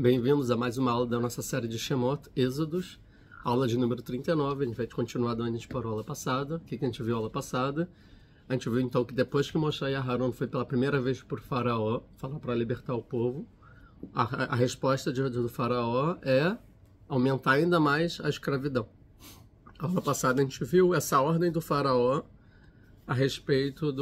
Bem-vindos a mais uma aula da nossa série de Shemot, Êxodos, aula de número 39. A gente vai continuar de onde a gente parou a aula passada. O que a gente viu a aula passada? A gente viu então que depois que Moshe e Aharon foi pela primeira vez por Faraó, falar para libertar o povo, a resposta do Faraó é aumentar ainda mais a escravidão. A aula passada a gente viu essa ordem do Faraó a respeito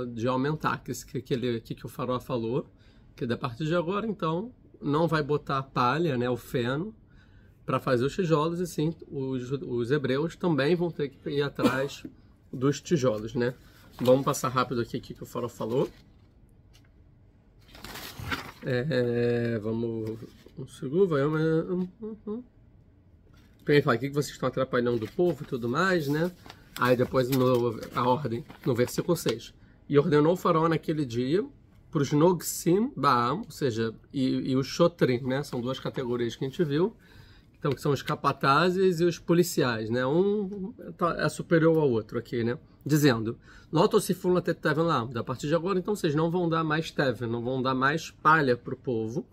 de aumentar, que o Faraó falou, que da partir de agora, então, não vai botar palha, né, o feno, para fazer os tijolos, e sim, os hebreus também vão ter que ir atrás dos tijolos, né? Vamos passar rápido aqui o que o Faraó falou. Vamos... Um segundo, Primeiro fala, o que vocês estão atrapalhando o povo e tudo mais, né? Aí depois a ordem, no versículo 6. E ordenou o Faraó naquele dia para os Nogsim Baam, ou seja, e os Shotrim, né? São duas categorias que a gente viu. Então, que são os capatazes e os policiais, né? Um é superior ao outro aqui, né? Dizendo, Lotosifun Teven lá, a partir de agora, então, vocês não vão dar mais Teven, não vão dar mais palha para o povo.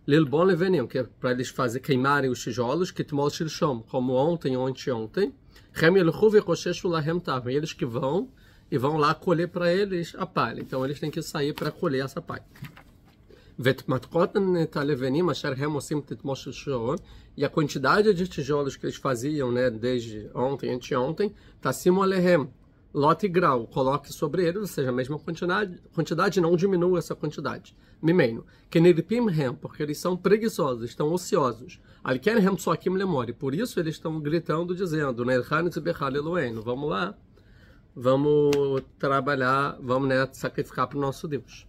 Lilbon Levenim, que é para eles queimarem os tijolos, que Tmol Shilshom, como ontem ou anteontem. E eles que vão lá colher para eles a palha. Então eles têm que sair para colher essa palha. E a quantidade de tijolos que eles faziam, né, desde ontem, anteontem, Tassimu Alehem, lote e grau, coloque sobre eles, ou seja, a mesma quantidade não diminua essa quantidade. Mimeino, Keniripim Rem, porque eles são preguiçosos, estão ociosos. Alken só aqui me lemore, por isso eles estão gritando, dizendo, né, vamos lá, vamos trabalhar, vamos, né, sacrificar para o nosso Deus.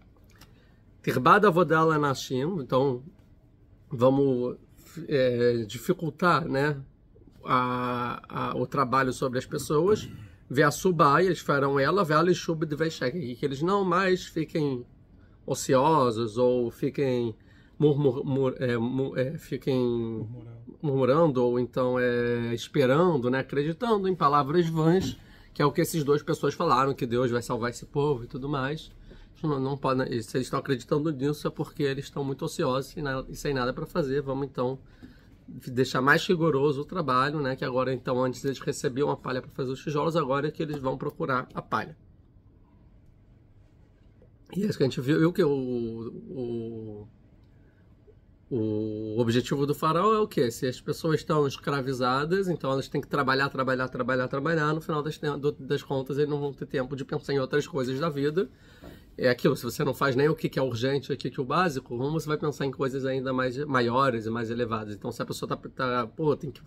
Tirbada Vodala Nashim, então vamos dificultar, né, o trabalho sobre as pessoas. Vê a Subai, eles farão ela, vê a Lishub de Veishek, que eles não mais fiquem ociosos ou fiquem murmurando ou então esperando, né, acreditando em palavras vãs, que é o que esses duas pessoas falaram, que Deus vai salvar esse povo e tudo mais. Não podem, se eles estão acreditando nisso é porque eles estão muito ociosos e sem nada para fazer. Vamos então deixar mais rigoroso o trabalho, né? Que agora então antes eles recebiam a palha para fazer os tijolos, agora é que eles vão procurar a palha. E é isso que a gente viu que o objetivo do Faraó é o quê? Se as pessoas estão escravizadas, então elas têm que trabalhar, no final das contas eles não vão ter tempo de pensar em outras coisas da vida. É aquilo, se você não faz nem o que é urgente, o que é o básico, como você vai pensar em coisas ainda mais maiores e mais elevadas? Então, se a pessoa tem que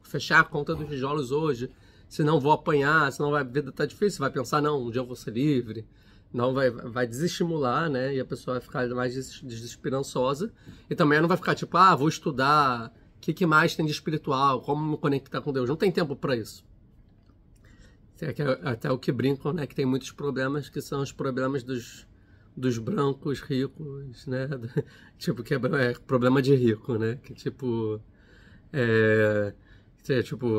fechar a conta dos tijolos hoje, senão vou apanhar, senão a vida tá difícil, vai pensar, não, um dia eu vou ser livre, não vai desestimular, né? E a pessoa vai ficar mais desesperançosa. E também não vai ficar tipo, vou estudar, o que mais tem de espiritual, como me conectar com Deus. Não tem tempo para isso. Até o que brincam, né, que tem muitos problemas, que são os problemas dos brancos ricos, né, tipo, que é problema de rico, né, que tipo,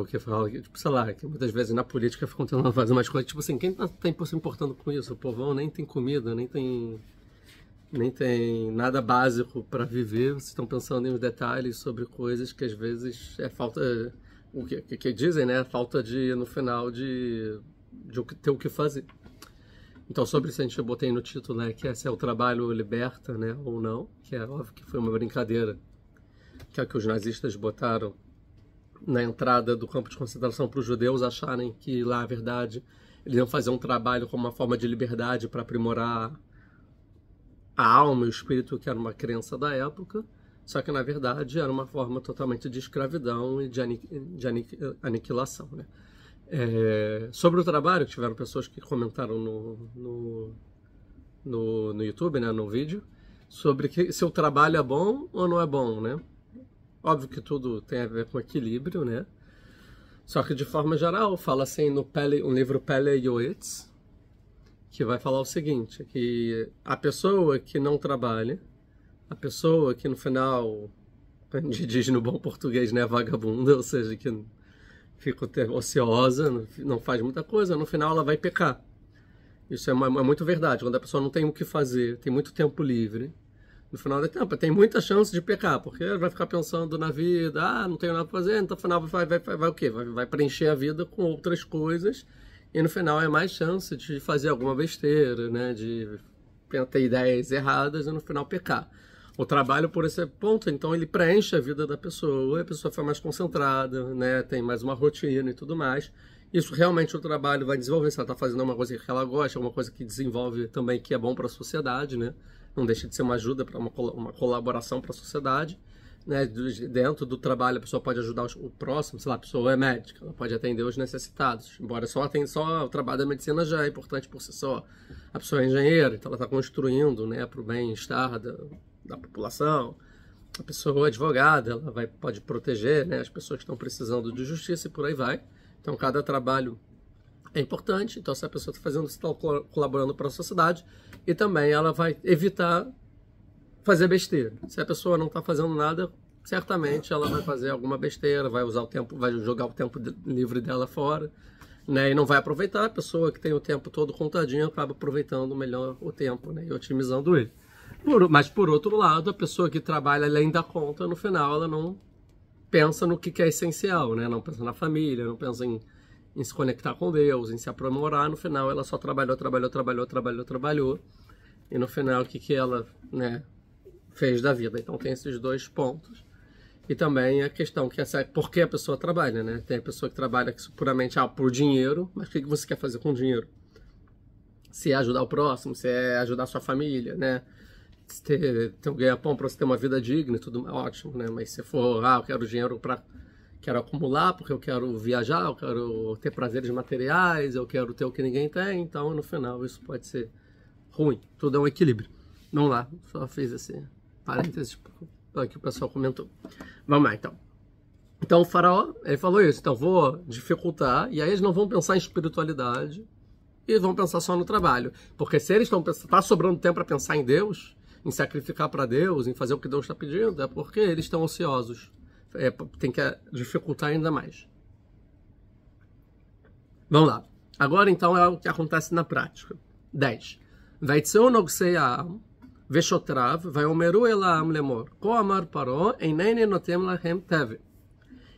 que fala, tipo, sei lá, que muitas vezes na política ficam tentando fazer umas coisas, tipo assim, quem tá se importando com isso? O povão nem tem comida, nem tem nada básico para viver, vocês estão pensando em detalhes sobre coisas que às vezes é falta... O que dizem, né? Falta no final de ter o que fazer. Então, sobre isso a gente botei no título, né? Que se é o trabalho liberta, né? Ou não. Que é óbvio que foi uma brincadeira. Que é o que os nazistas botaram na entrada do campo de concentração para os judeus acharem que lá, na verdade, eles iam fazer um trabalho como uma forma de liberdade para aprimorar a alma e o espírito, que era uma crença da época. Só que, na verdade, era uma forma totalmente de escravidão e de aniquilação, né? Sobre o trabalho, tiveram pessoas que comentaram no YouTube, né, no vídeo, sobre se o trabalho é bom ou não é bom, né? Óbvio que tudo tem a ver com equilíbrio, né? Só que, de forma geral, fala assim no livro Pele Yoetz, que vai falar o seguinte, que a pessoa que não trabalha, a pessoa que no final, a gente diz no bom português, né, vagabunda, ou seja, que fica ociosa, não faz muita coisa, no final ela vai pecar. Isso é muito verdade. Quando a pessoa não tem o que fazer, tem muito tempo livre, no final do tempo. Tem muita chance de pecar, porque vai ficar pensando na vida, não tenho nada pra fazer, então no final vai o quê? Vai preencher a vida com outras coisas, e no final é mais chance de fazer alguma besteira, né? De ter ideias erradas e no final pecar. O trabalho, por esse ponto, então, ele preenche a vida da pessoa, a pessoa fica mais concentrada, né? Tem mais uma rotina e tudo mais. Isso realmente o trabalho vai desenvolver. Se ela está fazendo uma coisa que ela gosta, uma coisa que desenvolve também, que é bom para a sociedade, né? Não deixa de ser uma ajuda, para uma colaboração para a sociedade. Né? Dentro do trabalho, a pessoa pode ajudar o próximo. Sei lá, a pessoa é médica, ela pode atender os necessitados. Embora só o trabalho da medicina já é importante por si só. A pessoa é engenheira, então ela está construindo, né, para o bem-estar da população. A pessoa é advogada, ela pode proteger, né, as pessoas que estão precisando de justiça e por aí vai. Então, cada trabalho é importante. Então, se a pessoa está fazendo, está colaborando para a sociedade, e também ela vai evitar fazer besteira. Se a pessoa não está fazendo nada, certamente ela vai fazer alguma besteira, vai usar o tempo, vai jogar o tempo livre dela fora, né, e não vai aproveitar. A pessoa que tem o tempo todo contadinho acaba aproveitando melhor o tempo, né, e otimizando ele. Mas, por outro lado, a pessoa que trabalha além da conta, no final, ela não pensa no que é essencial, né? Não pensa na família, não pensa em se conectar com Deus, em se aprimorar. No final, ela só trabalhou. E no final, o que ela, né, fez da vida? Então, tem esses dois pontos. E também a questão que é por que a pessoa trabalha, né? Tem a pessoa que trabalha puramente por dinheiro, mas o que você quer fazer com o dinheiro? Se é ajudar o próximo, se é ajudar a sua família, né? Ter um ganha-pão para você ter uma vida digna e tudo, ótimo, né? Mas se for, eu quero dinheiro quero acumular, porque eu quero viajar, eu quero ter prazeres materiais, eu quero ter o que ninguém tem, então no final isso pode ser ruim. Tudo é um equilíbrio. Vamos lá, só fiz esse parênteses que o pessoal comentou. Vamos lá, então. Então o faraó, ele falou isso, então vou dificultar, e aí eles não vão pensar em espiritualidade e vão pensar só no trabalho. Porque se eles tá sobrando tempo para pensar em Deus, em sacrificar para Deus, em fazer o que Deus está pedindo, é porque eles estão ociosos. Tem que dificultar ainda mais. Vamos lá. Agora, então, é o que acontece na prática. 10. Vaitzeu nogsei ha'am, veshotrav, vaiomeru el ha'am lemor, ko amar paró, einene notem lahem teve.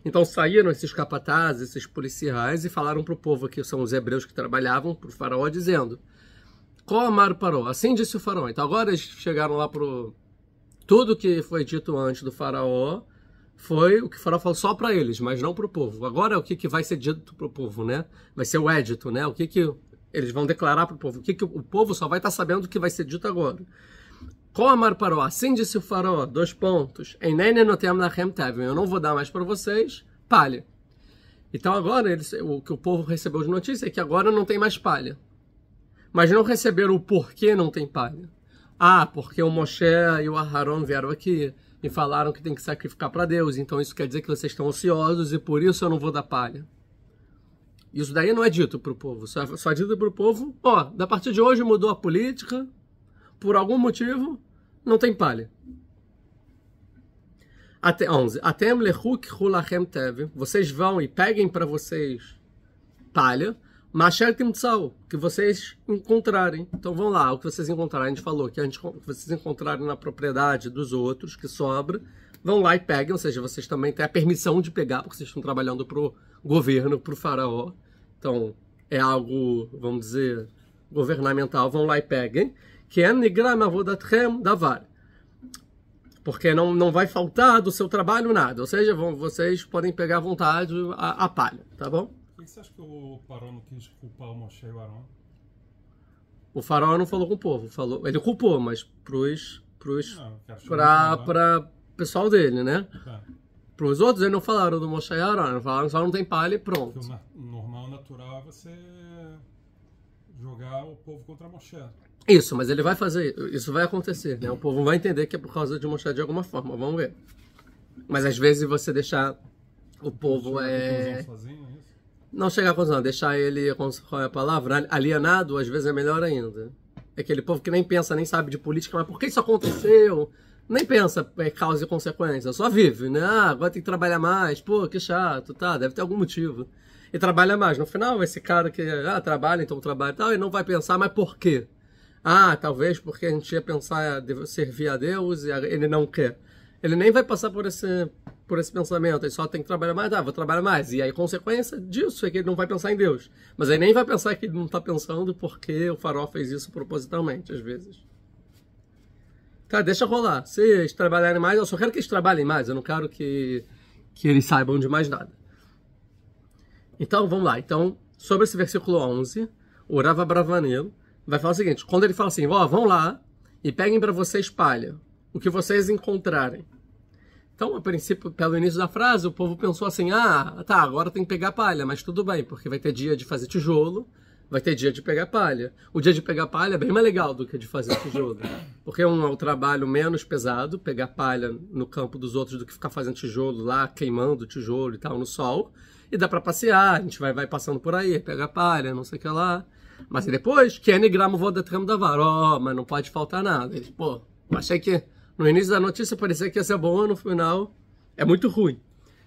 Então saíram esses capatazes, esses policiais, e falaram para o povo, que são os hebreus que trabalhavam, para o faraó, dizendo: Ko amar paró, assim disse o faraó. Então agora eles chegaram lá pro... Tudo que foi dito antes do faraó foi o que o faraó falou só para eles, mas não para o povo. Agora o que vai ser dito para o povo, né? Vai ser o édito, né? O que eles vão declarar para o povo. O povo só vai estar sabendo o que vai ser dito agora. Ko amar paró, assim disse o faraó, 2 pontos. Einene notem lachem tevem, eu não vou dar mais para vocês palha. Então agora o que o povo recebeu de notícia é que agora não tem mais palha. Mas não receberam o porquê não tem palha. Porque o Moshe e o Aharon vieram aqui e falaram que tem que sacrificar para Deus. Então isso quer dizer que vocês estão ociosos e por isso eu não vou dar palha. Isso daí não é dito para o povo. Só é dito para o povo: da partir de hoje mudou a política, por algum motivo, não tem palha. Até 11. Atem lechuk hulachem teve. Vocês vão e peguem para vocês palha. Masher timtzau, que vocês encontrarem. Então vão lá, o que vocês encontrarem. A gente falou que vocês encontrarem na propriedade dos outros, que sobra, vão lá e peguem. Ou seja, vocês também têm a permissão de pegar, porque vocês estão trabalhando para o governo, para o faraó. Então é algo, vamos dizer, governamental. Vão lá e peguem. Que é nigram avodatchem davar. Porque não vai faltar do seu trabalho nada. Ou seja, vocês podem pegar à vontade a palha, tá bom? Por que você acha que o faraó não quis culpar o Moshe e o Aron? O faraó não falou com o povo. Ele culpou, mas para o pessoal dele, né? Para os outros, eles não falaram do Moshe e Aron. Eles falaram que só não tem palha e pronto. Porque o normal, natural é você jogar o povo contra Moshe. Isso, mas ele vai fazer, isso vai acontecer, né? O povo vai entender que é por causa de Moshe de alguma forma, vamos ver. Mas às vezes você deixar o povo não chegar à conclusão, deixar ele, qual é a palavra, alienado, às vezes é melhor ainda. É aquele povo que nem pensa, nem sabe de política, mas por que isso aconteceu? Nem pensa em causa e consequência, só vive, né? Agora tem que trabalhar mais, pô, que chato, tá, deve ter algum motivo. E trabalha mais. No final, esse cara que trabalha, então trabalha e tal, ele não vai pensar, mas por quê? Ah, talvez porque a gente ia pensar servir a Deus e ele não quer. Ele nem vai passar por esse pensamento, ele só tem que trabalhar mais, vou trabalhar mais. E aí a consequência disso é que ele não vai pensar em Deus. Mas ele nem vai pensar que ele não está pensando porque o Faraó fez isso propositalmente, às vezes. Tá, deixa rolar. Se eles trabalharem mais, eu só quero que eles trabalhem mais, eu não quero que eles saibam de mais nada. Então, vamos lá. Então, sobre esse versículo 11, o Rav Abravanel vai falar o seguinte, quando ele fala assim, vão lá e peguem para vocês palha, o que vocês encontrarem. Então, a princípio, pelo início da frase, o povo pensou assim, tá, agora tem que pegar palha, mas tudo bem, porque vai ter dia de fazer tijolo, vai ter dia de pegar palha. O dia de pegar palha é bem mais legal do que de fazer tijolo, porque é um trabalho menos pesado, pegar palha no campo dos outros do que ficar fazendo tijolo lá, queimando tijolo e tal no sol, e dá para passear, a gente vai passando por aí, pega palha, não sei o que lá. Mas depois, que enigramo vodetrem davar, mas não pode faltar nada. Ele, achei que no início da notícia parecia que ia ser bom, no final é muito ruim.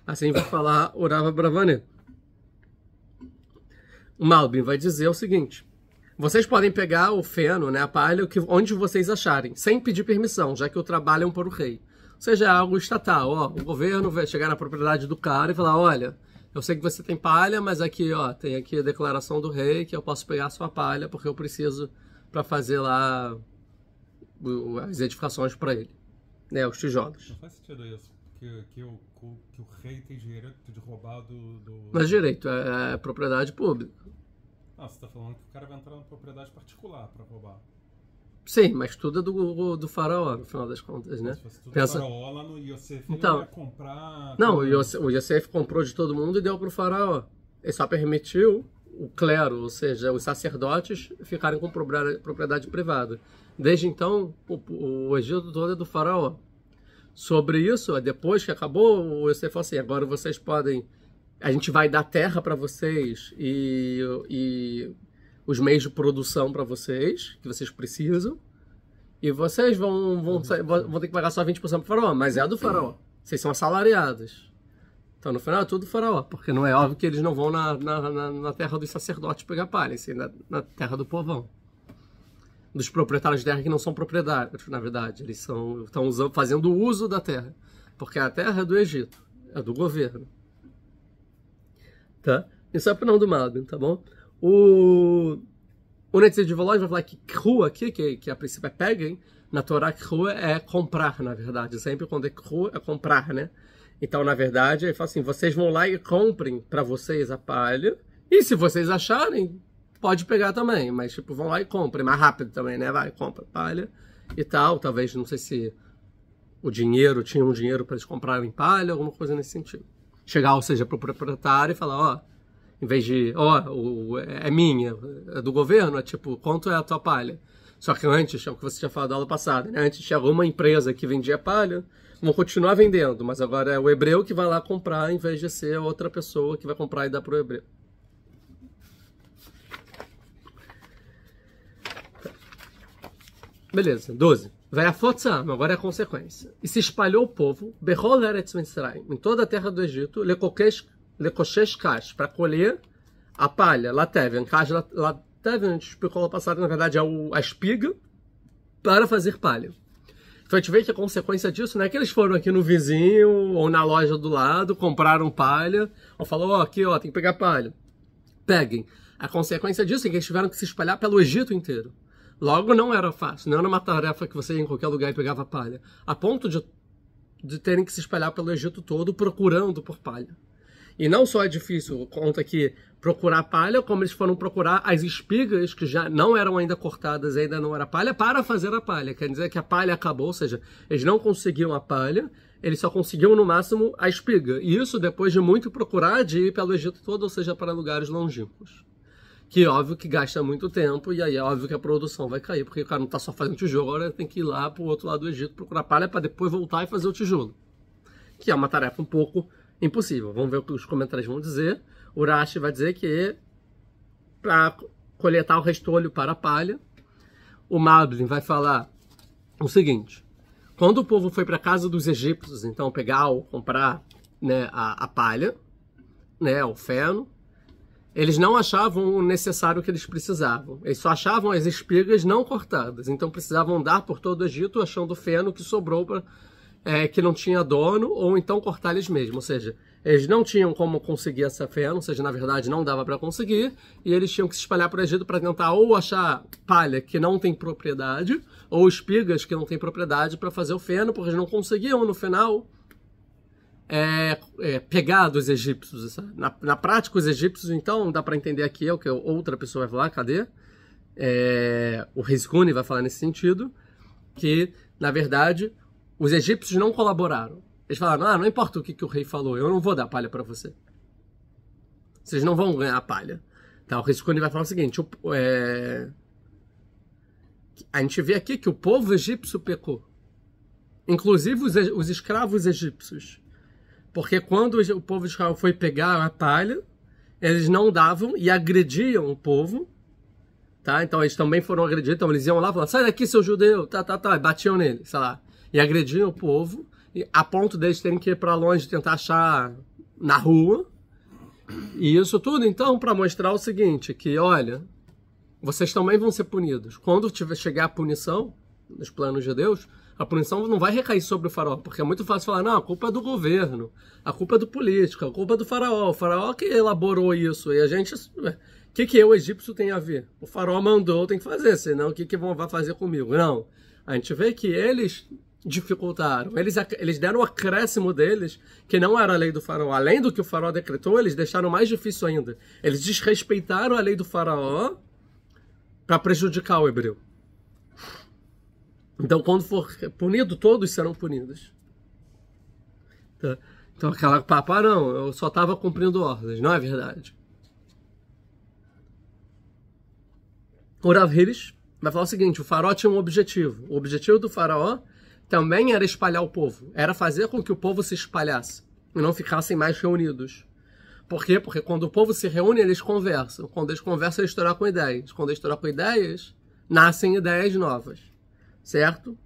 Assim vai falar o Rav Abravanel. O Malbim vai dizer o seguinte, vocês podem pegar o feno, né, a palha, onde vocês acharem, sem pedir permissão, já que o trabalho é para o rei. Ou seja, é algo estatal, o governo vai chegar na propriedade do cara e falar, olha, eu sei que você tem palha, mas aqui, tem aqui a declaração do rei que eu posso pegar a sua palha porque eu preciso para fazer lá as edificações para ele, né, os tijolos. Não faz sentido isso, que o rei tem direito de roubar do... Mas direito, é propriedade pública. Ah, você está falando que o cara vai entrar na propriedade particular para roubar. Sim, mas tudo é do faraó, no final das contas, né? Se fosse tudo do faraó, lá no Yosef, então, ia comprar... Não, o Yosef comprou de todo mundo e deu para o faraó. Ele só permitiu o clero, ou seja, os sacerdotes, ficarem com propriedade privada. Desde então, o Egito todo é do faraó. Sobre isso, depois que acabou, o Yosef falou assim, agora vocês podem... A gente vai dar terra para vocês e os meios de produção para vocês, que vocês precisam, e vocês vão ter que pagar só 20% para o faraó, mas é do faraó. Vocês são assalariados. Então, no final, é tudo do faraó, porque não é óbvio que eles não vão na terra dos sacerdotes pegar palha, assim, na terra do povão. Dos proprietários de terra que não são proprietários, na verdade. Eles estão fazendo uso da terra, porque a terra é do Egito, é do governo. Tá? Isso é a opinião do Malbim, tá bom? O Netzer de Volói vai falar que kru aqui, que a princípio é peguem, na Torá kru é comprar, na verdade. Sempre quando é kru é comprar, né? Então, na verdade, ele fala assim, vocês vão lá e comprem para vocês a palha, e se vocês acharem, pode pegar também, mas tipo, vão lá e comprem, mais rápido também, né? Vai, compra palha e tal, talvez, não sei se tinha um dinheiro para eles comprarem palha, alguma coisa nesse sentido. Chegar, ou seja, para o proprietário e falar, em vez de, é minha, é do governo, é tipo, quanto é a tua palha? Só que antes, é o que você tinha falado na aula passada, né? Antes tinha alguma empresa que vendia palha, vão continuar vendendo, mas agora é o hebreu que vai lá comprar, em vez de ser outra pessoa que vai comprar e dar para o hebreu. Beleza, 12. Vai a Fotzam, agora é a consequência. E se espalhou o povo, Behol Eretz Mitzrayim, em toda a terra do Egito, Lekoshesh Kash, para colher a palha, Latevian. Kash, Latevian, a gente explicou lá passado, na verdade, é a espiga para fazer palha. Então a gente vê que a consequência disso não é que eles foram aqui no vizinho ou na loja do lado, compraram palha, ou falou, aqui, tem que pegar palha. Peguem. A consequência disso é que eles tiveram que se espalhar pelo Egito inteiro. Logo, não era fácil, não era uma tarefa que você ia em qualquer lugar e pegava palha. A ponto de terem que se espalhar pelo Egito todo procurando por palha. E não só é difícil, conta que procurar palha, como eles foram procurar as espigas que já não eram ainda cortadas, ainda não era palha, para fazer a palha. Quer dizer que a palha acabou, ou seja, eles não conseguiam a palha, eles só conseguiam no máximo a espiga. E isso depois de muito procurar de ir pelo Egito todo, ou seja, para lugares longínquos. Que é óbvio que gasta muito tempo, e aí é óbvio que a produção vai cair, porque o cara não está só fazendo tijolo, agora tem que ir lá para o outro lado do Egito procurar palha para depois voltar e fazer o tijolo. Que é uma tarefa um pouco impossível. Vamos ver o que os comentários vão dizer. O Rashi vai dizer que para coletar o restolho para a palha, o Malbim vai falar o seguinte, quando o povo foi para a casa dos egípcios, então pegar ou comprar, né, a palha, né, o feno, eles não achavam o necessário que eles precisavam. Eles só achavam as espigas não cortadas. Então precisavam andar por todo o Egito achando o feno que sobrou, que não tinha dono, ou então cortar eles mesmos. Ou seja, eles não tinham como conseguir essa feno, ou seja, na verdade não dava para conseguir, e eles tinham que se espalhar por Egito para tentar ou achar palha que não tem propriedade, ou espigas que não tem propriedade para fazer o feno, porque eles não conseguiam no final pegar dos egípcios. Na prática, os egípcios, então, dá para entender aqui, é o que outra pessoa vai falar, cadê? O Rizkuni vai falar nesse sentido, que, na verdade, os egípcios não colaboraram. Eles falaram, não importa o que o rei falou, eu não vou dar palha para você. Vocês não vão ganhar a palha. Tá, o Rizkuni vai falar o seguinte, a gente vê aqui que o povo egípcio pecou. Inclusive os escravos egípcios. Porque quando o povo de Israel foi pegar a palha, eles não davam e agrediam o povo. Tá? Então eles também foram agredidos. Então eles iam lá e falavam, sai daqui, seu judeu. E batiam nele, sei lá. E agrediam o povo, a ponto deles terem que ir para longe tentar achar na rua. E isso tudo, então, para mostrar o seguinte, que, olha, vocês também vão ser punidos. Quando chegar a punição, nos planos de Deus, a punição não vai recair sobre o faraó, porque é muito fácil falar, não, a culpa é do governo, a culpa é do político, a culpa é do faraó, o faraó que elaborou isso, e a gente... O que o egípcio tem a ver? O faraó mandou, tem que fazer, senão o que vai fazer comigo? Não, a gente vê que eles dificultaram, eles deram o acréscimo deles, que não era a lei do faraó. Além do que o faraó decretou, eles deixaram mais difícil ainda. Eles desrespeitaram a lei do faraó para prejudicar o hebreu. Então, quando for punido, todos serão punidos. Tá? Então, aquela papo, não, eu só estava cumprindo ordens. Não é verdade. O Rav Hirsch vai falar o seguinte, o faraó tinha um objetivo. O objetivo do faraó também era espalhar o povo. Era fazer com que o povo se espalhasse e não ficassem mais reunidos. Por quê? Porque quando o povo se reúne, eles conversam. Quando eles conversam, eles trocam ideias. Quando eles trocam ideias, nascem ideias novas. Certo?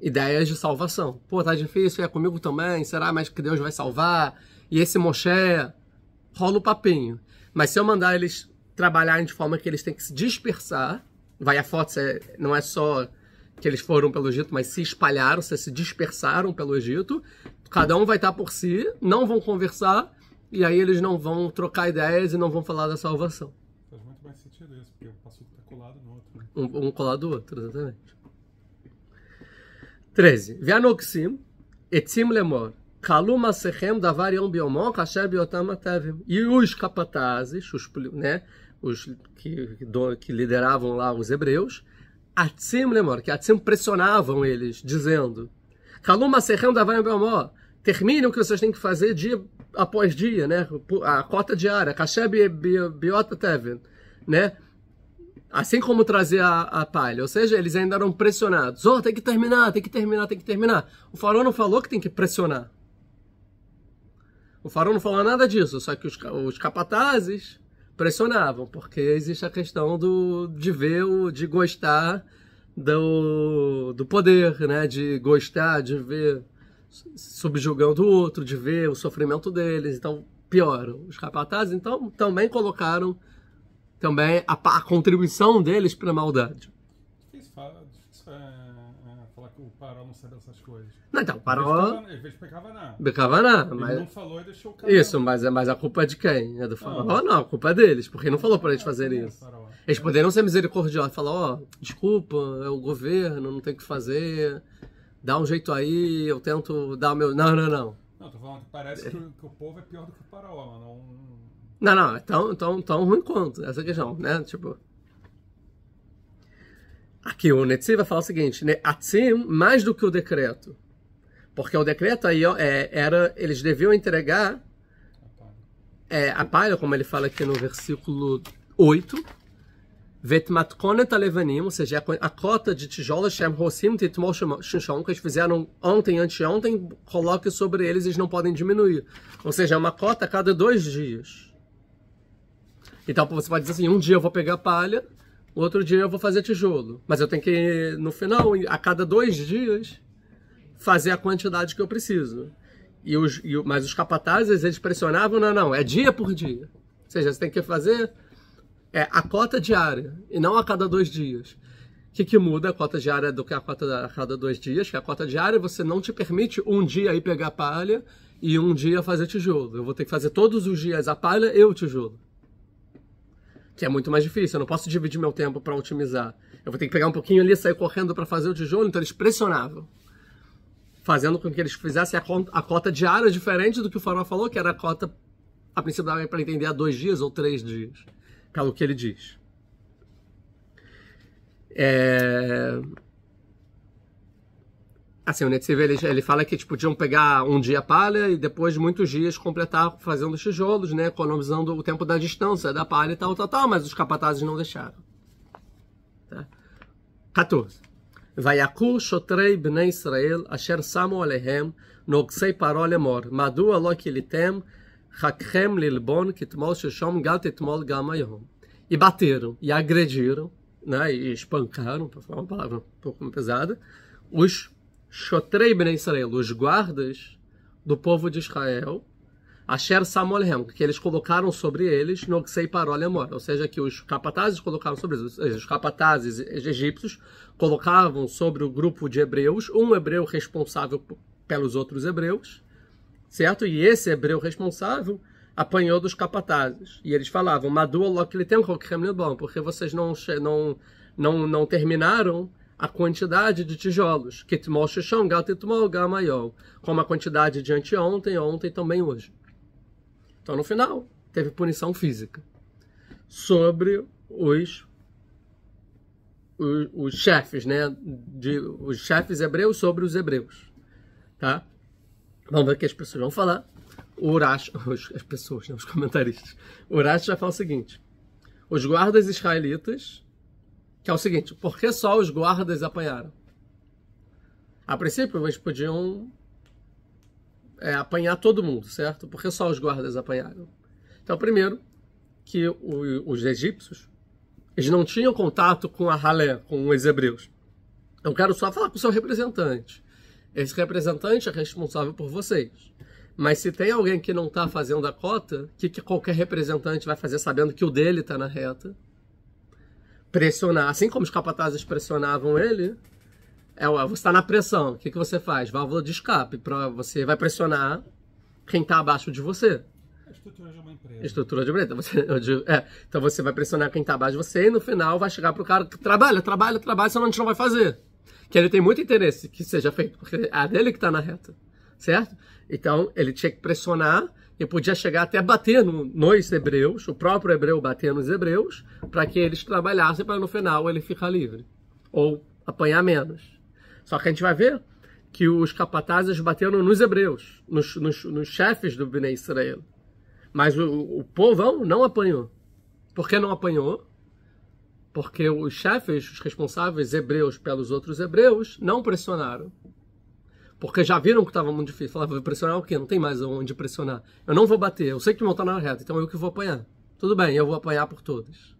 Ideias de salvação. Pô, tá difícil, comigo também. Será mais que Deus vai salvar? E esse Moshe rola o papinho. Mas se eu mandar eles trabalharem de forma que eles têm que se dispersar, vai a foto, não é só que eles foram pelo Egito, mas se espalharam, se dispersaram pelo Egito, cada um vai estar por si, não vão conversar, e aí eles não vão trocar ideias e não vão falar da salvação. Faz muito mais sentido isso, porque o passuco está colado no outro. Né? Um colado do outro, exatamente. 13. Vianoksim, etzim lemor, kalu masechem davar yom biomon, kasher biotam atevim. E os capatazes, os que lideravam lá os hebreus, atzim lemor, que atzim pressionavam eles, dizendo, kalu masechem davar yom biomon, termine o que vocês têm que fazer dia após dia, né? A cota diária, kasher biotam atevim, né? Assim como trazer a palha. Ou seja, eles ainda eram pressionados. Tem que terminar, tem que terminar, tem que terminar. O faraó não falou que tem que pressionar. O faraó não falou nada disso. Só que os capatazes pressionavam. Porque existe a questão de gostar do poder, né? De gostar, de ver subjugando o outro, de ver o sofrimento deles. Então, pioram. Os capatazes, então, também colocaram também a contribuição deles para a maldade. Difícil falar que o faraó não sabe essas coisas. Não, então, o faraó... Às vezes pecava nada. Mas... Ele não falou e deixou o cara... Isso, mas a culpa é de quem? É do faraó? Não, a culpa é deles, porque não falou para eles fazerem isso. Eles poderiam ser misericordiosos, falar, desculpa, é o governo, não tem o que fazer, dá um jeito aí, eu tento dar o meu... Não. Não, tô falando que parece que o povo é pior do que o faraó, mas não... Não, é tão ruim quanto essa questão, né? Tipo... Aqui o Netzi vai falar o seguinte, né? Atzim, mais do que o decreto. Porque o decreto aí eles deviam entregar a palha, como ele fala aqui no versículo 8, Vetmatkonet alevanim, ou seja, a cota de tijolos, Shem Rosim Titmol Shinshon, que eles fizeram ontem, anteontem, coloque sobre eles, eles não podem diminuir. Ou seja, é uma cota a cada 2 dias. Então você pode dizer assim, um dia eu vou pegar palha, outro dia eu vou fazer tijolo. Mas eu tenho que, no final, a cada 2 dias, fazer a quantidade que eu preciso. Mas os capatazes, eles pressionavam, não, é dia por dia. seja, você tem que fazer a cota diária, e não a cada 2 dias. O que muda a cota diária do que a cota a cada 2 dias? Que a cota diária você não te permite um dia ir pegar palha e um dia fazer tijolo. Eu vou ter que fazer todos os dias a palha e o tijolo. Que é muito mais difícil, eu não posso dividir meu tempo para otimizar. Eu vou ter que pegar um pouquinho ali e sair correndo para fazer o tijolo, então eles pressionavam. Fazendo com que eles fizessem a cota diária diferente do que o Faraó falou, que era a cota, a princípio dava para entender, a 2 dias ou 3 dias, pelo que ele diz. Assim, o Netziv, ele fala que eles podiam pegar um dia palha e depois de muitos dias completar fazendo os tijolos, né, economizando o tempo da distância da palha e tal, mas os capatazes não deixaram. Tá? 14. Vayaku shotrei bnei Israel asher samu alehem nogsei paró lemor madua lo kilitem chakchem lilbon kitmol sheshom gal titmol gam ayom. E bateram, e agrediram, né, e espancaram, para falar uma palavra um pouco pesada, os Shotrei Bnei Israel, os guardas do povo de Israel, Asher Samolhem, que eles colocaram sobre eles Nogsei Paró Lemor, ou seja, que os capatazes colocaram sobre eles, os capatazes egípcios colocavam sobre o grupo de hebreus um hebreu responsável pelos outros hebreus, certo? E esse hebreu responsável apanhou dos capatazes. E eles falavam, Madua Lokilitem Chokchem Lilbon, porque vocês não terminaram a quantidade de tijolos, Kitmol Shishon, Gal Titmol, Gamayol, como a quantidade de anteontem, ontem também hoje. Então, no final, teve punição física sobre os chefes, né? Os chefes hebreus sobre os hebreus. Tá? Vamos ver o que as pessoas vão falar. O Urash, as pessoas, né? Os comentaristas. O Urash já fala o seguinte: os guardas israelitas, que é o seguinte, por que só os guardas apanharam? A princípio, eles podiam apanhar todo mundo, certo? Por que só os guardas apanharam? Então, primeiro, que os egípcios, eles não tinham contato com a Halé, com os hebreus. Eu quero só falar com o seu representante. Esse representante é responsável por vocês. Mas se tem alguém que não está fazendo a cota, o que qualquer representante vai fazer sabendo que o dele está na reta? Pressionar, assim como os capatazes pressionavam ele, você está na pressão, o que você faz? Válvula de escape, você vai pressionar quem está abaixo de você. A estrutura de uma empresa. Estrutura de uma empresa. Então você vai pressionar quem está abaixo de você e no final vai chegar para o cara que trabalha, senão a gente não vai fazer. Que ele tem muito interesse que seja feito, porque é dele que está na reta, certo? Então ele tinha que pressionar e podia chegar até bater nos hebreus, o próprio hebreu bater nos hebreus, para que eles trabalhassem para no final ele ficar livre. Ou apanhar menos. Só que a gente vai ver que os capatazes bateram nos hebreus, nos chefes do Bnei Israel. Mas o povão não apanhou. Por que não apanhou? Porque os chefes, os responsáveis hebreus pelos outros hebreus, não pressionaram. Porque já viram que estava muito difícil. Falavam, vou pressionar o quê? Não tem mais onde pressionar. Eu não vou bater. Eu sei que o meu está na reta, então eu que vou apanhar. Tudo bem, eu vou apanhar por todos.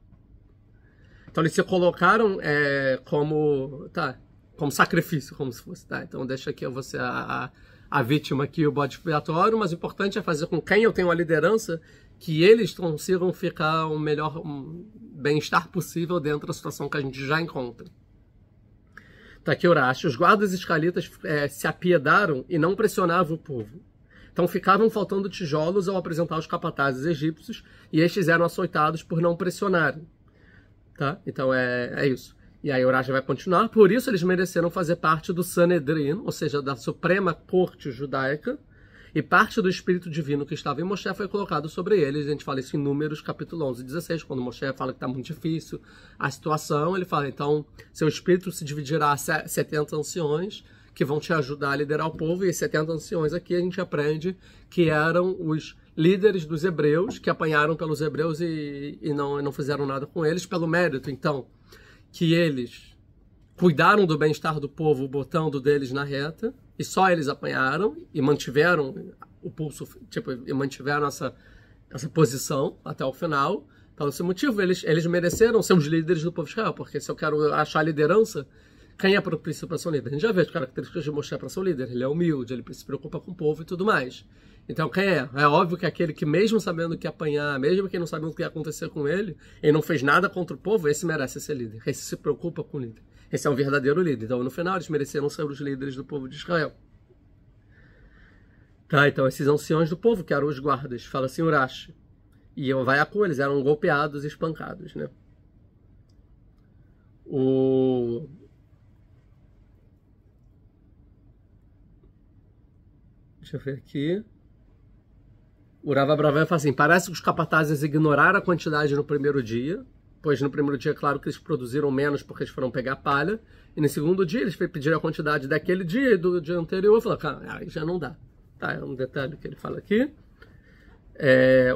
Então eles se colocaram como sacrifício, como se fosse. Tá? Então deixa aqui eu vou ser a vítima aqui, o bode expiatório, mas o importante é fazer com quem eu tenho a liderança que eles consigam ficar o melhor bem-estar possível dentro da situação que a gente já encontra. Tá aqui Urash, os guardas israelitas se apiedaram e não pressionavam o povo. Então ficavam faltando tijolos ao apresentar os capatazes egípcios e estes eram açoitados por não pressionarem. Tá? Então é isso. E aí Urash vai continuar, por isso eles mereceram fazer parte do Sanedrin, ou seja, da Suprema Corte Judaica, e parte do Espírito Divino que estava em Moshe foi colocado sobre eles. A gente fala isso em Números, capítulo 11 e 16, quando Moshe fala que está muito difícil a situação, ele fala, então, seu Espírito se dividirá a 70 anciões que vão te ajudar a liderar o povo, e esses 70 anciões aqui a gente aprende que eram os líderes dos hebreus, que apanharam pelos hebreus e não fizeram nada com eles, pelo mérito, então, que eles cuidaram do bem-estar do povo, botando deles na reta, e só eles apanharam e mantiveram o pulso, e mantiveram essa posição até o final. Pelo esse motivo, eles mereceram ser os líderes do povo de Israel, porque se eu quero achar liderança, Quem é propício para ser um líder? A gente já vê as características de Moshe para ser um líder. Ele é humilde, ele se preocupa com o povo e tudo mais. Então, quem é? É óbvio que aquele que, mesmo sabendo que ia apanhar, mesmo que não sabendo o que ia acontecer com ele, ele não fez nada contra o povo, esse merece ser líder. Esse se preocupa com o líder. Esse é um verdadeiro líder. Então, no final, eles mereceram ser os líderes do povo de Israel. Tá, então, esses anciões do povo, que eram os guardas, fala assim Urashi. E vai a cor, eles eram golpeados e espancados, né? Deixa eu ver aqui. O Rav Abravanel fala assim, parece que os capatazes ignoraram a quantidade no primeiro dia, pois no primeiro dia, claro que eles produziram menos porque eles foram pegar palha, e no segundo dia eles pediram a quantidade daquele dia e do dia anterior, e falaram, cara, aí já não dá. Tá, é um detalhe que ele fala aqui.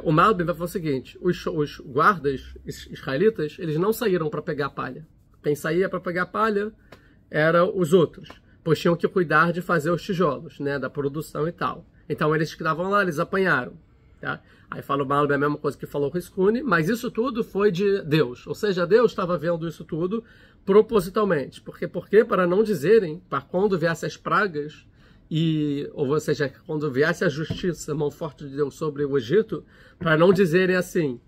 O Malbim vai falar o seguinte, os guardas israelitas, eles não saíram para pegar palha. Quem saía para pegar palha eram os outros, pois tinham que cuidar de fazer os tijolos, né, da produção e tal. Então eles que estavam lá, eles apanharam. Tá? Aí fala o Malbim a mesma coisa que falou o Skuni, mas isso tudo foi de Deus. Ou seja, Deus estava vendo isso tudo propositalmente. Porque para não dizerem, para quando viesse as pragas, ou seja, quando viesse a justiça, a mão forte de Deus sobre o Egito, para não dizerem assim,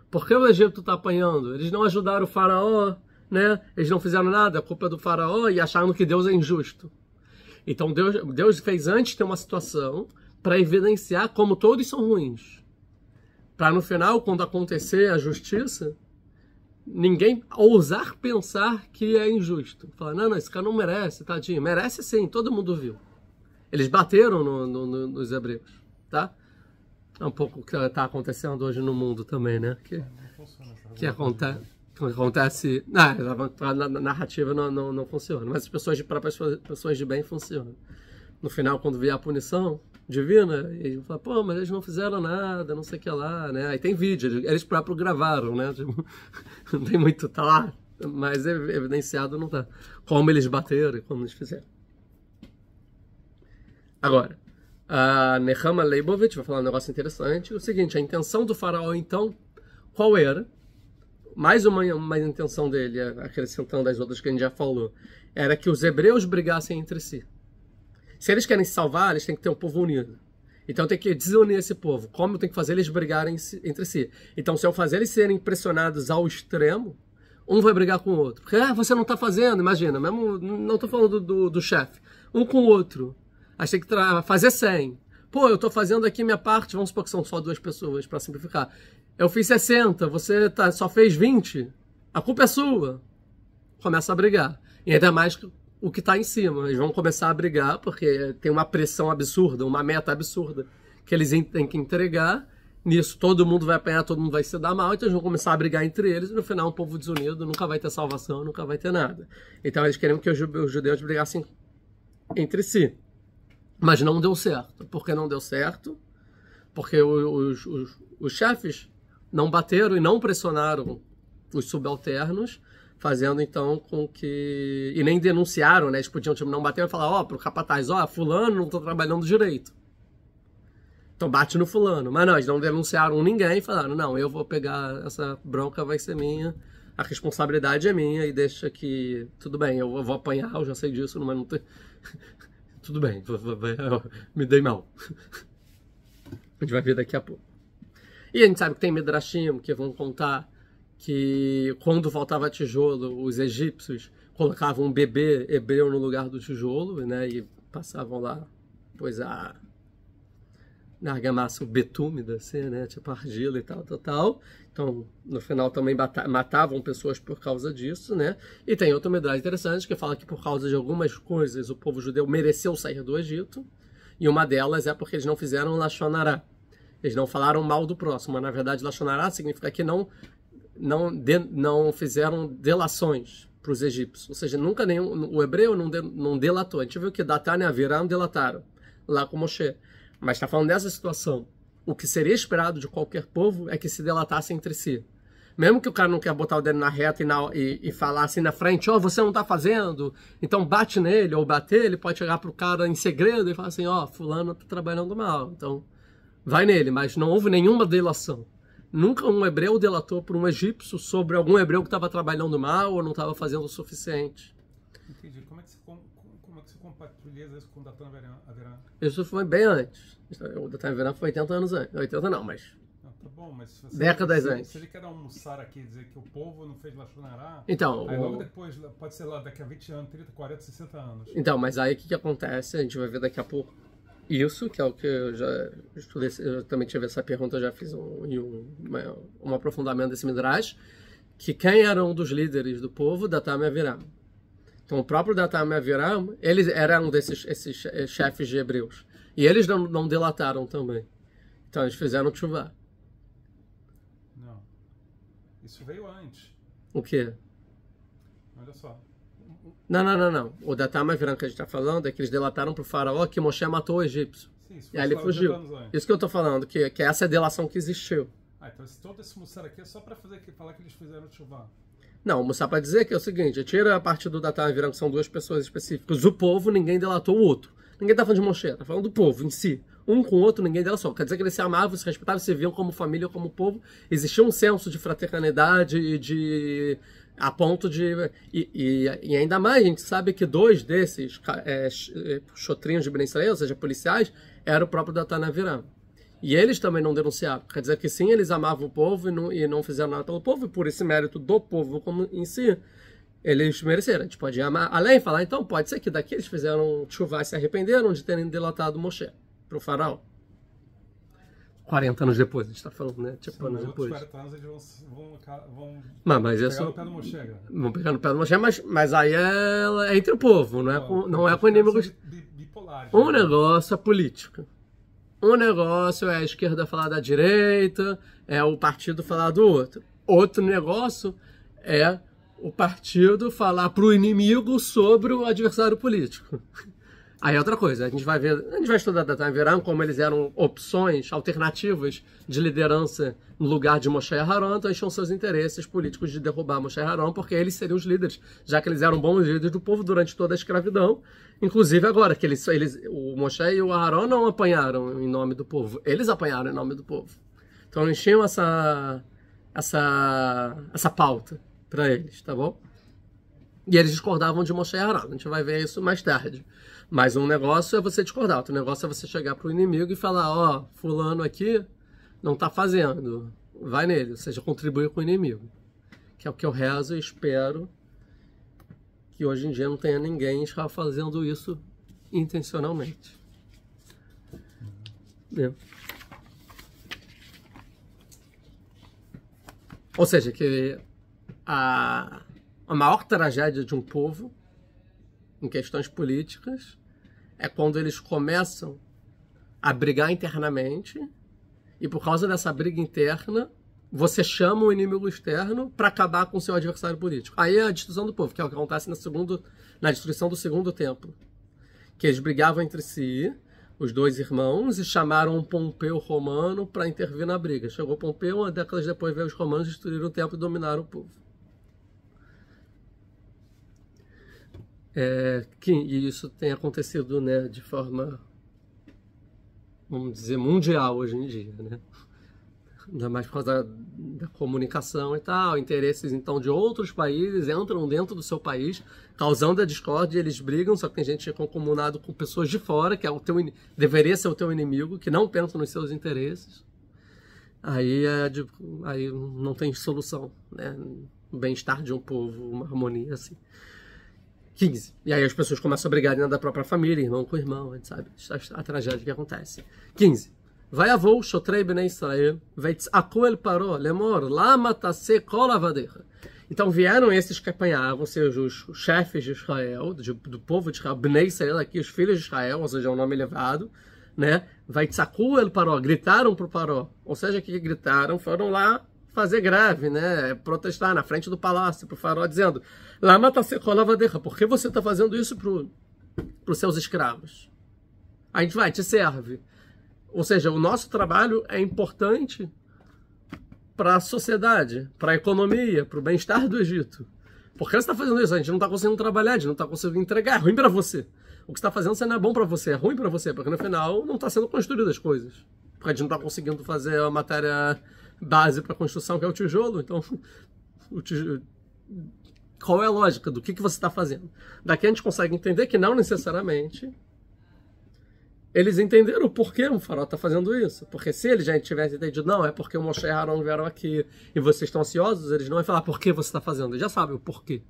por que o Egito está apanhando? Eles não ajudaram o faraó, né? Eles não fizeram nada, a culpa é do faraó, e acharam que Deus é injusto. Então Deus fez antes ter uma situação para evidenciar como todos são ruins. Para no final, quando acontecer a justiça, ninguém ousar pensar que é injusto. Falar, não, esse cara não merece, tadinho. Merece sim, todo mundo viu. Eles bateram nos hebreus, tá? É um pouco o que está acontecendo hoje no mundo também, né? Que acontece... Na narrativa não funciona, mas as pessoas pessoas de bem funcionam. No final, quando vier a punição divina, e fala, pô, mas eles não fizeram nada, não sei o que lá, né? Aí tem vídeo, eles próprios gravaram, né? Tipo, não tem muito, tá lá, mas evidenciado não tá. Como eles bateram e como eles fizeram. Agora, a Nehama Leibovitch vai falar um negócio interessante, o seguinte, a intenção do faraó, então, qual era? Mais uma intenção dele, acrescentando as outras que a gente já falou, era que os hebreus brigassem entre si. Se eles querem se salvar, eles têm que ter um povo unido. Então tem que desunir esse povo. Como tem que fazer eles brigarem entre si? Então se eu fazer eles serem pressionados ao extremo, um vai brigar com o outro. Porque, você não está fazendo, imagina, mesmo, não estou falando do chefe. Um com o outro. Aí tem que fazer 100. Pô, eu estou fazendo aqui minha parte, vamos supor que são só 2 pessoas, para simplificar. Eu fiz 60, você só fez 20. A culpa é sua. Começa a brigar. E ainda mais o que está em cima. Eles vão começar a brigar porque tem uma pressão absurda, uma meta absurda que eles têm que entregar. Nisso todo mundo vai apanhar, todo mundo vai se dar mal, então eles vão começar a brigar entre eles e no final um povo desunido nunca vai ter salvação, nunca vai ter nada. Então eles queriam que os judeus brigassem entre si. Mas não deu certo. Por que não deu certo? Porque os chefes não bateram e não pressionaram os subalternos, fazendo então com que... E nem denunciaram, né? Eles podiam não bater e falar, pro capataz, fulano não está trabalhando direito. Então bate no fulano. Mas não, eles não denunciaram ninguém e falaram, não, eu vou pegar essa bronca, vai ser minha, a responsabilidade é minha e deixa que... Tudo bem, eu vou apanhar, eu já sei disso, mas não tem... Tudo bem, me dei mal. A gente vai ver daqui a pouco. E a gente sabe que tem Midrashim que vão contar que quando faltava tijolo, os egípcios colocavam um bebê hebreu no lugar do tijolo, né, e passavam lá, pois na argamassa betúmida, assim, né, tipo argila e tal. Então, no final também matavam pessoas por causa disso, né. E tem outro Midrash interessante que fala que por causa de algumas coisas o povo judeu mereceu sair do Egito, e uma delas é porque eles não fizeram Lashon Hará. Eles não falaram mal do próximo, mas na verdade Lashon Hará significa que não fizeram delações para os egípcios. Ou seja, nunca o hebreu não delatou. A gente viu que Datan e Aviram delataram lá com Moshe. Mas está falando dessa situação. O que seria esperado de qualquer povo é que se delatasse entre si. Mesmo que o cara não quer botar o dedo na reta e falar assim na frente, você não está fazendo, então bate nele, ou bater, ele pode chegar para o cara em segredo e falar assim, fulano está trabalhando mal, então vai nele, mas não houve nenhuma delação. Nunca um hebreu delatou por um egípcio sobre algum hebreu que estava trabalhando mal ou não estava fazendo o suficiente. Entendi. Como é que você compatibiliza isso com o Datan Aviram? Isso foi bem antes. O Datan Aviram foi 80 anos antes. 80 não, mas... Não, tá bom, mas décadas antes. Se ele quer dar um mussar aqui e dizer que o povo não fez Lashon Hará, então, aí logo depois, pode ser lá daqui a 20 anos, 30, 40, 60 anos. Então, mas aí o que acontece? A gente vai ver daqui a pouco isso, que é o que eu já estudei, eu também tive essa pergunta, eu já fiz um aprofundamento desse Midrash, que quem era um dos líderes do povo, Datan e Aviram. Então, o próprio Datan e Aviram, eles eram esses chefes de hebreus. E eles não delataram também. Então, eles fizeram tchuvá. Não. Isso veio antes. O quê? Olha só. Não. O Datan e Aviram que a gente está falando é que eles delataram para o faraó que Moshe matou o egípcio. Sim, isso e aí ele fugiu. Isso que eu estou falando, que essa é a delação que existiu. Então todo esse mussar aqui é só para falar que eles fizeram tchuvá. Não, o mussar para dizer que é o seguinte, tira a parte do Datan e Aviram, que são duas pessoas específicas. O povo, ninguém delatou o outro. Ninguém está falando de Moshe, está falando do povo em si. Um com o outro, ninguém delatou. Quer dizer que eles se amavam, se respeitavam, se viam como família, como povo. Existia um senso de fraternidade e de... a ponto de... E ainda mais, a gente sabe que dois desses chotrinhos de Bnei Israel, ou seja, policiais, era o próprio Datan e Aviram. E eles também não denunciaram. Quer dizer que sim, eles amavam o povo e não fizeram nada pelo povo, e por esse mérito do povo como em si, eles mereceram. A gente pode amar, além de falar, então pode ser que daqui eles fizeram chuvá e se arrependeram de terem delatado Moshe para o faraó. 40 anos depois, a gente está falando, né? Tipo, anos depois. 40 anos eles vão mas pegar no pé do Moshe. Vão pegar no pé do Moshe, mas aí é entre o povo, não é com inimigos. Um negócio é política. Um negócio é a esquerda falar da direita, é o partido falar do outro. Outro negócio é o partido falar para o inimigo sobre o adversário político. Aí é outra coisa, a gente vai estudar Datan e Aviram como eles eram opções alternativas de liderança no lugar de Moshe e Aharon, então eles tinham seus interesses políticos de derrubar Moshe e Aharon, porque eles seriam os líderes, já que eles eram bons líderes do povo durante toda a escravidão, inclusive agora, que o Moshe e o Aharon não apanharam em nome do povo, eles apanharam em nome do povo. Então eles tinham essa pauta para eles, tá bom? E eles discordavam de Moshe e Aharon, a gente vai ver isso mais tarde. Mas um negócio é você discordar, outro negócio é você chegar para o inimigo e falar, fulano aqui não está fazendo, vai nele, ou seja, contribuir com o inimigo. Que é o que eu rezo e espero que hoje em dia não tenha ninguém fazendo isso intencionalmente. Ou seja, que a maior tragédia de um povo em questões políticas é quando eles começam a brigar internamente e por causa dessa briga interna você chama o inimigo externo para acabar com o seu adversário político. Aí é a destruição do povo, que é o que acontece na destruição do segundo templo. Que eles brigavam entre si, os dois irmãos, e chamaram um Pompeu romano para intervir na briga. Chegou Pompeu, uma década depois veio os romanos, destruíram o templo e dominaram o povo. E isso tem acontecido, né, de forma, vamos dizer, mundial hoje em dia, né? Ainda mais por causa da comunicação e tal, interesses então de outros países entram dentro do seu país, causando a discórdia, eles brigam, só que tem gente concomunado com pessoas de fora, que é deveria ser o teu inimigo, que não pensa nos seus interesses. Aí não tem solução, né? O bem-estar de um povo, uma harmonia assim. 15. E aí as pessoas começam a brigar dentro da própria família, irmão com irmão, a gente sabe a tragédia que acontece. 15. Vayavou shotrei bnei Israel, veitz'aku el paró, lemor, lama taseh kol avadecha. Então vieram esses que apanhavam, ou seja, os chefes de Israel, do povo de Israel, bnei Israel, aqui os filhos de Israel, ou seja, é um nome elevado, né? Veitz'aku el paró, gritaram para o paró. Ou seja, que gritaram, foram lá fazer greve, né? Protestar na frente do palácio para o faraó, dizendo: Lama taseh kol avadecha, por que você está fazendo isso para os seus escravos? A gente vai, te serve. Ou seja, o nosso trabalho é importante para a sociedade, para a economia, para o bem-estar do Egito. Por que você está fazendo isso? A gente não está conseguindo trabalhar, a gente não está conseguindo entregar, é ruim para você. O que você está fazendo não é bom para você, é ruim para você, porque no final não está sendo construídas as coisas. Porque a gente não está conseguindo fazer a base para a construção, que é o tijolo. Então, qual é a lógica do que você está fazendo? Daqui a gente consegue entender que não necessariamente eles entenderam o porquê o faraó está fazendo isso. Porque se eles já tivessem entendido, não, é porque o Moshe e Aaron vieram aqui e vocês estão ansiosos, eles não vão falar por que você está fazendo, eles já sabem o porquê.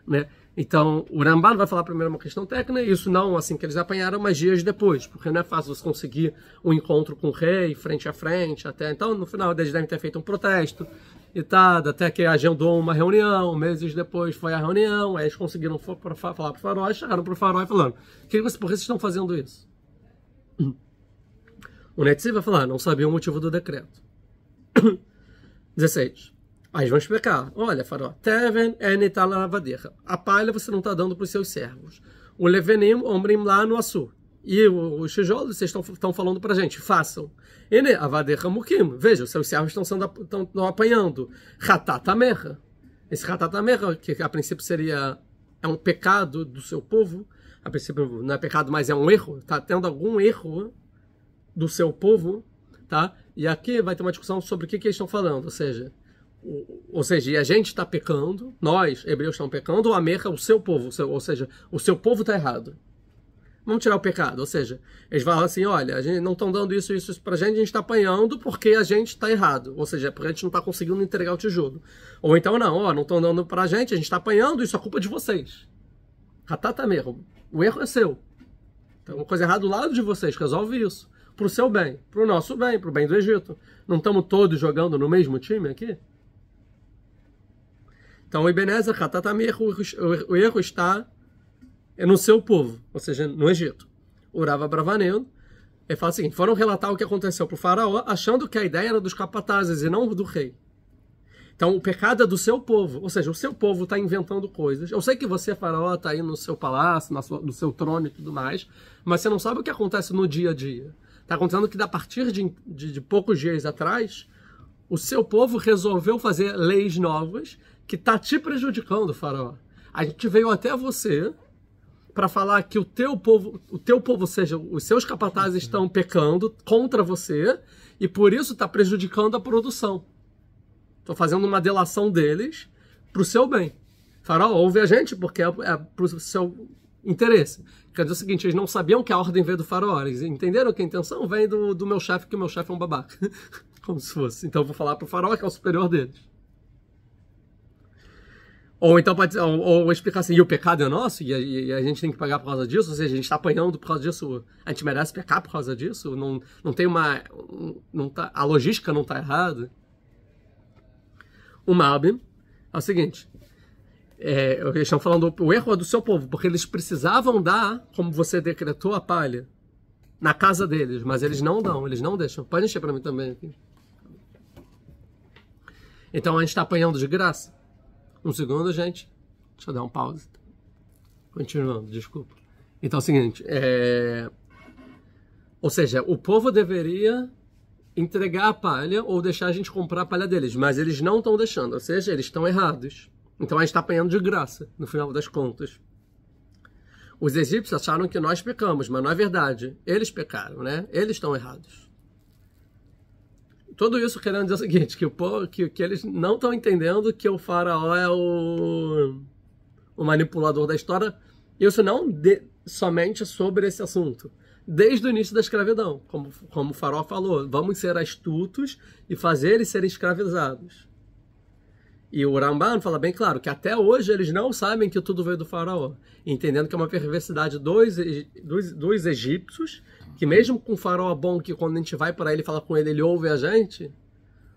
Né? Então, o Ramban vai falar primeiro uma questão técnica, isso não assim que eles apanharam, mas dias depois, porque não é fácil você conseguir um encontro com o rei, frente a frente, até então, no final, eles devem ter feito um protesto, e tá, até que agendou uma reunião, meses depois foi a reunião, aí eles conseguiram falar para o faraó, chegaram para o faraó e falaram, por que vocês estão fazendo isso? O Netzi vai falar, não sabia o motivo do decreto. 16. Aí vão explicar. Olha, faraó, Teven enital lavadeira. A palha você não está dando para os seus servos. O levenim omrim lá no açu. E os tijolos vocês estão falando para a gente, façam. Ene avadeira mukim. Veja, os seus servos estão apanhando. Ratatamerra. Esse ratatamerra, que a princípio é um pecado do seu povo. A princípio não é pecado, mas é um erro. Está tendo algum erro do seu povo. Tá? E aqui vai ter uma discussão sobre o que eles estão falando. Ou seja, e a gente está pecando, nós, hebreus, estamos pecando, ou a Merra, o seu povo, ou seja, o seu povo está errado. Vamos tirar o pecado, ou seja, eles falam assim, olha, a gente não estão dando isso pra gente está apanhando porque a gente está errado, ou seja, porque a gente não está conseguindo entregar o tijolo. Ou então não estão dando pra gente está apanhando, isso é culpa de vocês. Ratata mesmo, o erro é seu. Tem uma coisa errada do lado de vocês, resolve isso. Pro seu bem, pro nosso bem, pro bem do Egito. Não estamos todos jogando no mesmo time aqui? Então, o Ebenezer, o erro está no seu povo, ou seja, no Egito. O Rava Bravanel, ele fala assim, foram relatar o que aconteceu para o faraó, achando que a ideia era dos capatazes e não do rei. Então, o pecado é do seu povo, ou seja, o seu povo está inventando coisas. Eu sei que você, faraó, está aí no seu palácio, no seu trono e tudo mais, mas você não sabe o que acontece no dia a dia. Está acontecendo que, a partir de poucos dias atrás, o seu povo resolveu fazer leis novas que está te prejudicando, faraó. A gente veio até você para falar que o teu povo, ou seja, os seus capatazes estão pecando contra você e por isso está prejudicando a produção. Estou fazendo uma delação deles para o seu bem. Faraó, ouve a gente porque é para o seu interesse. Quer dizer o seguinte, eles não sabiam que a ordem veio do faraó, eles entenderam que a intenção vem do meu chefe, que o meu chefe é um babaca. Como se fosse. Então eu vou falar para o faraó que é o superior deles. Ou então pode ou explicar assim, e o pecado é nosso, e a gente tem que pagar por causa disso, ou seja, a gente está apanhando por causa disso, a gente merece pecar por causa disso, não tem uma... a logística não está errada. O Malbim é o seguinte, eles estão falando, o erro é do seu povo, porque eles precisavam dar, como você decretou, a palha na casa deles, mas eles não dão, eles não deixam. Pode encher para mim também aqui. Então a gente está apanhando de graça. Um segundo, gente. Deixa eu dar um pause. Continuando, desculpa. Então é o seguinte, ou seja, o povo deveria entregar a palha ou deixar a gente comprar a palha deles, mas eles não estão deixando, ou seja, eles estão errados. Então a gente está apanhando de graça, no final das contas. Os egípcios acharam que nós pecamos, mas não é verdade. Eles pecaram, né? Eles estão errados. Tudo isso querendo dizer o seguinte, que eles não estão entendendo que o faraó é o manipulador da história. Isso não somente sobre esse assunto. Desde o início da escravidão, como o faraó falou, vamos ser astutos e fazer eles serem escravizados. E o Ramban fala bem claro que até hoje eles não sabem que tudo veio do faraó, entendendo que é uma perversidade dos egípcios, que mesmo com o faraó bom, que quando a gente vai para ele e fala com ele, ele ouve a gente,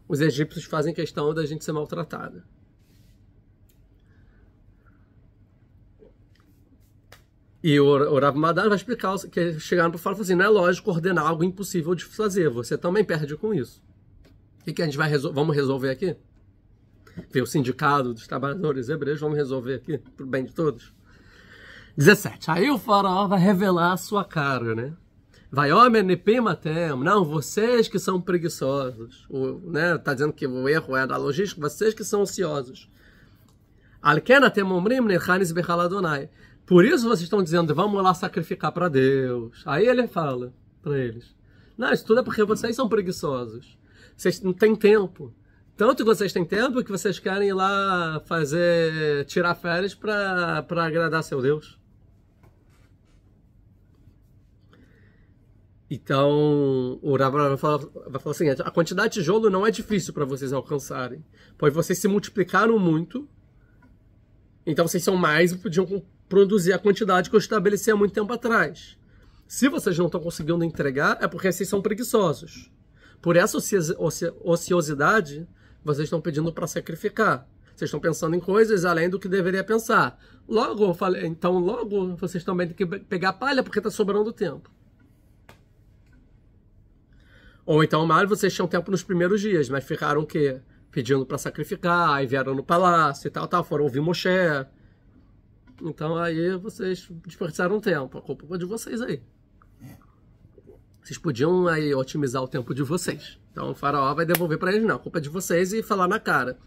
os egípcios fazem questão da gente ser maltratada. E o Rav Madan vai explicar que chegaram para falar assim, não é lógico ordenar algo impossível de fazer, você também perde com isso. O que a gente vamos resolver aqui? Ver o sindicato dos trabalhadores hebreus, vamos resolver aqui, pro bem de todos. 17. Aí o faraó vai revelar a sua cara, né? Vai, não, vocês que são preguiçosos, né? Tá dizendo que o erro é da logística, vocês que são ociosos. Por isso vocês estão dizendo, vamos lá sacrificar para Deus. Aí ele fala para eles, não, isso tudo é porque vocês são preguiçosos. Vocês não têm tempo. Tanto que vocês têm tempo que vocês querem ir lá tirar férias para agradar seu Deus. Então, o Rav vai falar o seguinte: a quantidade de tijolo não é difícil para vocês alcançarem, pois vocês se multiplicaram muito, então vocês são mais e podiam produzir a quantidade que eu estabeleci há muito tempo atrás. Se vocês não estão conseguindo entregar, é porque vocês são preguiçosos. Por essa ociosidade, vocês estão pedindo para sacrificar. Vocês estão pensando em coisas além do que deveria pensar. Logo, eu falei, então logo vocês também têm que pegar palha porque está sobrando tempo. Ou então, mal, vocês tinham tempo nos primeiros dias, mas ficaram o quê? Pedindo para sacrificar, aí vieram no palácio e tal, foram ouvir Moshe. Então aí vocês desperdiçaram tempo. A culpa é de vocês aí. Vocês podiam aí otimizar o tempo de vocês. Então o faraó vai devolver para eles, não. A culpa é de vocês e falar na cara.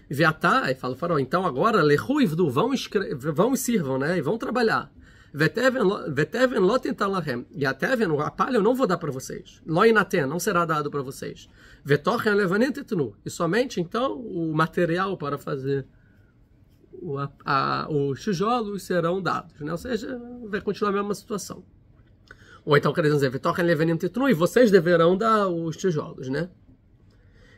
Viatá, aí fala o faraó, então agora, lehu ivdu, vão e sirvam, né? E vão trabalhar. Veteven lotentan lahem. E a teven, a palha, eu não vou dar para vocês. Loinaten, não será dado para vocês. Vetochen levanem tetnu. E somente, então, o material para fazer os tijolos serão dados, né? Ou seja, vai continuar a mesma situação. Ou então, quer dizer, Vetochen levanem tetnu, e vocês deverão dar os tijolos, né?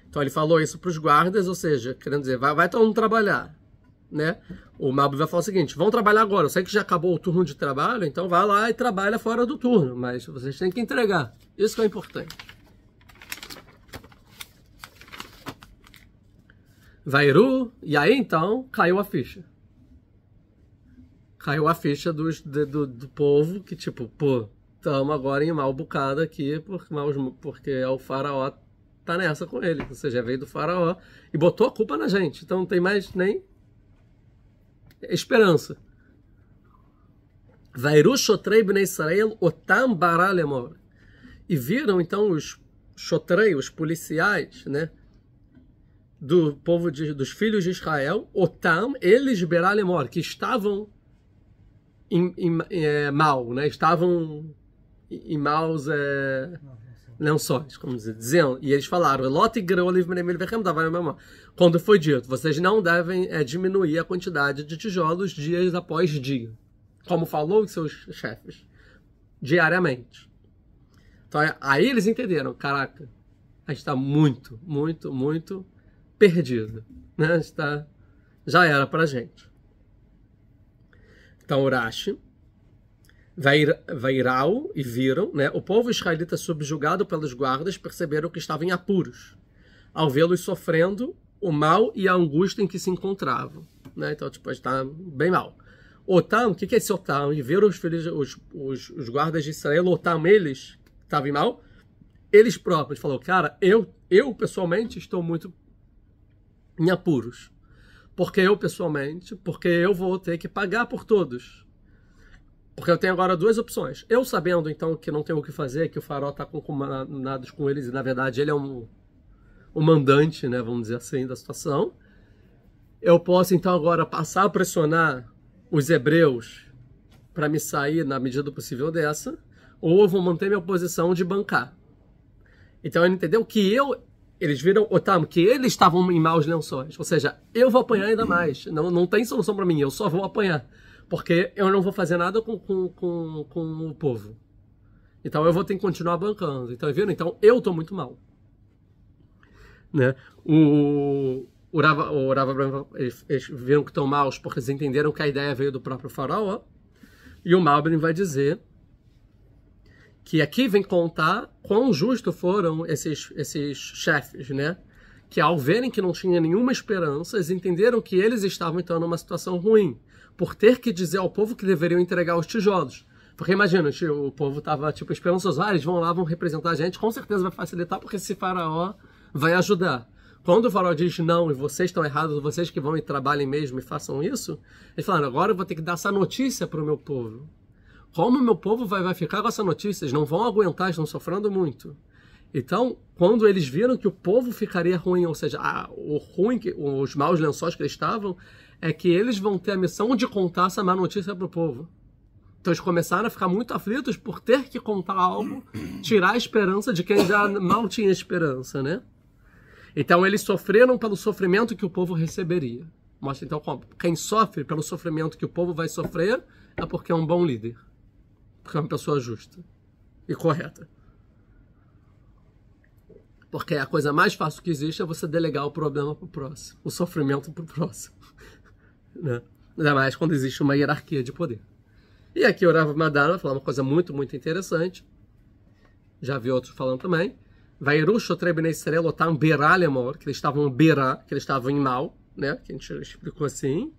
Então ele falou isso para os guardas, ou seja, querendo dizer, vai todo mundo trabalhar, né? O Malbi vai falar o seguinte: vão trabalhar agora, eu sei que já acabou o turno de trabalho, então vai lá e trabalha fora do turno, mas vocês têm que entregar, isso que é importante. Vairu, e aí então caiu a ficha. Caiu a ficha do povo que tipo, pô, estamos agora em mal bocado aqui, porque o faraó tá nessa com ele, ou seja, veio do faraó e botou a culpa na gente, então não tem mais nem esperança. Vairu shotrei bnei Israel otam bara lemor. E viram então os shotrei, os policiais, né, do povo dos filhos de Israel, otam, eles bara lemor, que estavam mal, né, estavam em maus lençóis, como dizer, dizendo, e eles falaram, quando foi dito, vocês não devem diminuir a quantidade de tijolos dias após dia, como falou os seus chefes, diariamente. Então aí eles entenderam, caraca, a gente está muito, muito, muito perdido, né? Já era pra gente. Então Urashi Vairau, e viram, né? O povo israelita subjugado pelos guardas perceberam que estava em apuros, ao vê-los sofrendo o mal e a angústia em que se encontravam, né? Então, tipo, está bem mal. Otam, o que é esse Otam? E viram os guardas de Israel, Otam, eles estavam em mal, eles próprios, falou, cara, eu pessoalmente estou muito em apuros, porque eu vou ter que pagar por todos. Porque eu tenho agora duas opções. Eu sabendo, então, que não tenho o que fazer, que o faraó está combinados com eles, e na verdade ele é um mandante, né, vamos dizer assim, da situação. Eu posso, então, agora passar a pressionar os hebreus para me sair na medida do possível dessa, ou eu vou manter minha posição de bancar. Então ele entendeu que eles viram, Otam, que eles estavam em maus lençóis. Ou seja, eu vou apanhar ainda mais. Não tem solução para mim, eu só vou apanhar. Porque eu não vou fazer nada com o povo. Então eu vou ter que continuar bancando. Então, viram? Então eu estou muito mal. Né? O Rav Abraham, eles viram que estão maus porque eles entenderam que a ideia veio do próprio faraó. E o Malbim vai dizer que aqui vem contar quão justos foram esses chefes, né? Que ao verem que não tinha nenhuma esperança, eles entenderam que eles estavam então numa situação ruim, por ter que dizer ao povo que deveriam entregar os tijolos. Porque imagina, o povo estava tipo esperançoso, eles vão lá, vão representar a gente, com certeza vai facilitar, porque esse faraó vai ajudar. Quando o faraó diz não, e vocês estão errados, vocês que vão e trabalhem mesmo e façam isso, eles falaram, agora eu vou ter que dar essa notícia para o meu povo. Como o meu povo vai ficar com essa notícia? Eles não vão aguentar, estão sofrendo muito. Então, quando eles viram que o povo ficaria ruim, ou seja, os maus lençóis que eles estavam, é que eles vão ter a missão de contar essa má notícia para o povo. Então eles começaram a ficar muito aflitos por ter que contar algo, tirar a esperança de quem já mal tinha esperança, né? Então eles sofreram pelo sofrimento que o povo receberia. Mostra então como quem sofre pelo sofrimento que o povo vai sofrer é porque é um bom líder. Porque é uma pessoa justa e correta. Porque a coisa mais fácil que existe é você delegar o problema para o próximo, o sofrimento para o próximo. Né? Ainda mais quando existe uma hierarquia de poder. E aqui o Rav Madar vai falar uma coisa muito, muito interessante. Já vi outros falando também. Vairu shotrei bnei Israel otam berá lemor, que eles estavam berá, que eles estavam em mal, né? Que a gente explicou assim.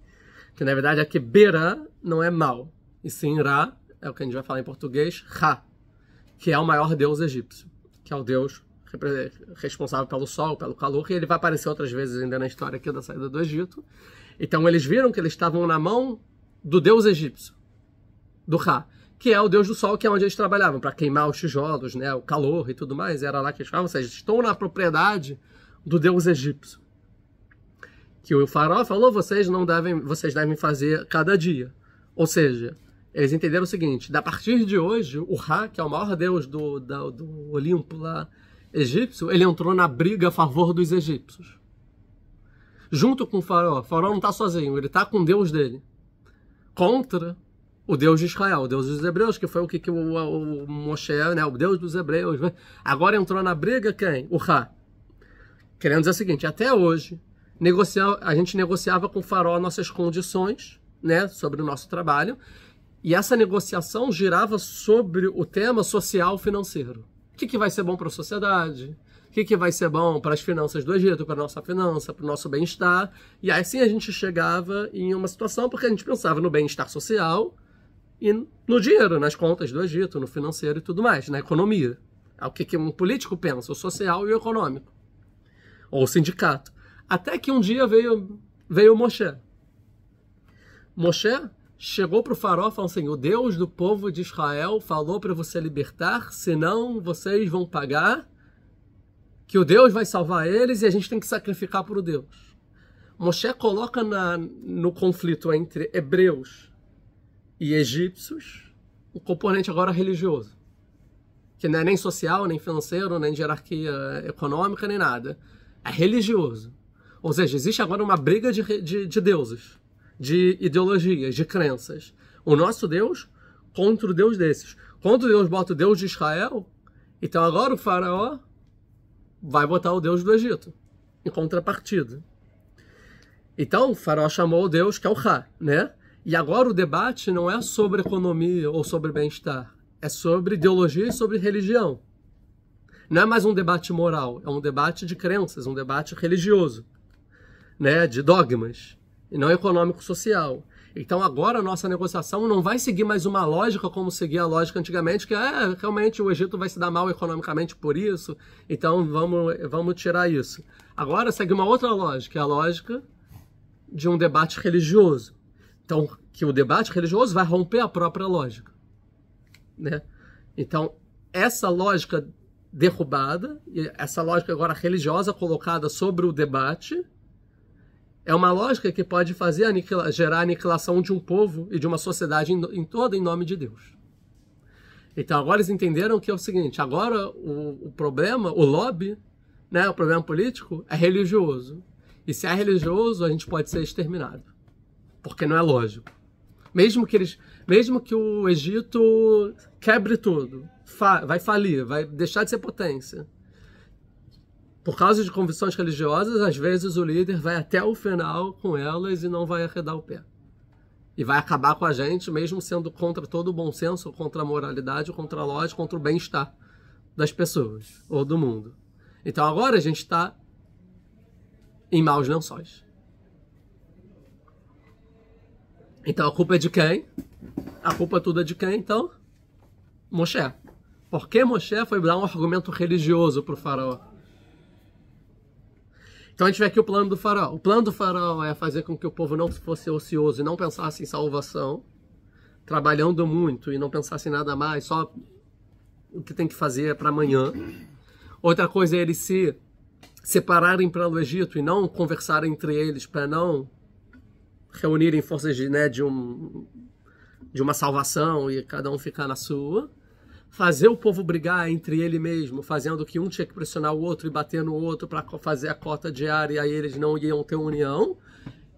Que na verdade aqui berá não é mal. E sim ra, é o que a gente vai falar em português, Ra, que é o maior deus egípcio. Que é o deus responsável pelo sol, pelo calor, e ele vai aparecer outras vezes ainda na história aqui da saída do Egito. Então eles viram que eles estavam na mão do deus egípcio, do Ra, que é o deus do sol, que é onde eles trabalhavam, para queimar os tijolos, né, o calor e tudo mais, era lá que eles ficavam, ou seja, estão na propriedade do deus egípcio. Que o faraó falou, vocês devem fazer cada dia. Ou seja, eles entenderam o seguinte, a partir de hoje, o Ra, que é o maior deus do Olimpo lá, egípcio, ele entrou na briga a favor dos egípcios. Junto com o faraó. O faraó não está sozinho, ele está com o Deus dele. Contra o Deus de Israel, o Deus dos hebreus, que foi o que o Moshe, né, o Deus dos hebreus. Agora entrou na briga quem? O Ra. Querendo dizer o seguinte, até hoje, a gente negociava com o faraó nossas condições, né, sobre o nosso trabalho, e essa negociação girava sobre o tema social financeiro. O que vai ser bom para a sociedade? O que vai ser bom para as finanças do Egito, para a nossa finança, para o nosso bem-estar? E assim a gente chegava em uma situação porque a gente pensava no bem-estar social e no dinheiro, nas contas do Egito, no financeiro e tudo mais, na economia. É o que um político pensa, o social e o econômico. Ou o sindicato. Até que um dia veio Moshe. Moshe chegou para o faraó e falou assim, o Deus do povo de Israel falou para você libertar, senão vocês vão pagar, que o Deus vai salvar eles e a gente tem que sacrificar para o Deus. Moshe coloca no conflito entre hebreus e egípcios um componente agora religioso, que não é nem social, nem financeiro, nem de hierarquia econômica, nem nada. É religioso. Ou seja, existe agora uma briga de deuses, de ideologias, de crenças. O nosso Deus contra o Deus desses. Quando Deus bota o Deus de Israel, então agora o faraó vai botar o Deus do Egito, em contrapartida. Então o faraó chamou o Deus que é o Ra, né? E agora o debate não é sobre economia ou sobre bem-estar, é sobre ideologia e sobre religião. Não é mais um debate moral, é um debate de crenças, um debate religioso, né? De dogmas. E não econômico-social. Então agora a nossa negociação não vai seguir mais uma lógica como seguia a lógica antigamente, que realmente o Egito vai se dar mal economicamente por isso, então vamos tirar isso. Agora segue uma outra lógica, a lógica de um debate religioso. Então, que o debate religioso vai romper a própria lógica. Né? Então, essa lógica derrubada, e essa lógica agora religiosa colocada sobre o debate, é uma lógica que pode gerar a aniquilação de um povo e de uma sociedade toda em nome de Deus. Então agora eles entenderam que é o seguinte, agora o problema, o lobby, né, o problema político é religioso. E se é religioso, a gente pode ser exterminado. Porque não é lógico. Mesmo que o Egito quebre tudo, vai falir, vai deixar de ser potência. Por causa de convicções religiosas, às vezes o líder vai até o final com elas e não vai arredar o pé. E vai acabar com a gente, mesmo sendo contra todo o bom senso, contra a moralidade, contra a lógica, contra o bem-estar das pessoas ou do mundo. Então agora a gente está em maus lençóis. Então a culpa é de quem? A culpa toda é de quem, então? Moshe. Por que Moshe foi dar um argumento religioso para o faraó? Então a gente vê aqui o plano do faraó. O plano do faraó é fazer com que o povo não fosse ocioso e não pensasse em salvação, trabalhando muito e não pensasse em nada mais, só o que tem que fazer é para amanhã. Outra coisa é eles se separarem para o Egito e não conversarem entre eles para não reunirem forças de uma salvação e cada um ficar na sua. fazer o povo brigar entre ele mesmo, fazendo que um tinha que pressionar o outro e bater no outro para fazer a cota diária, e aí eles não iam ter união.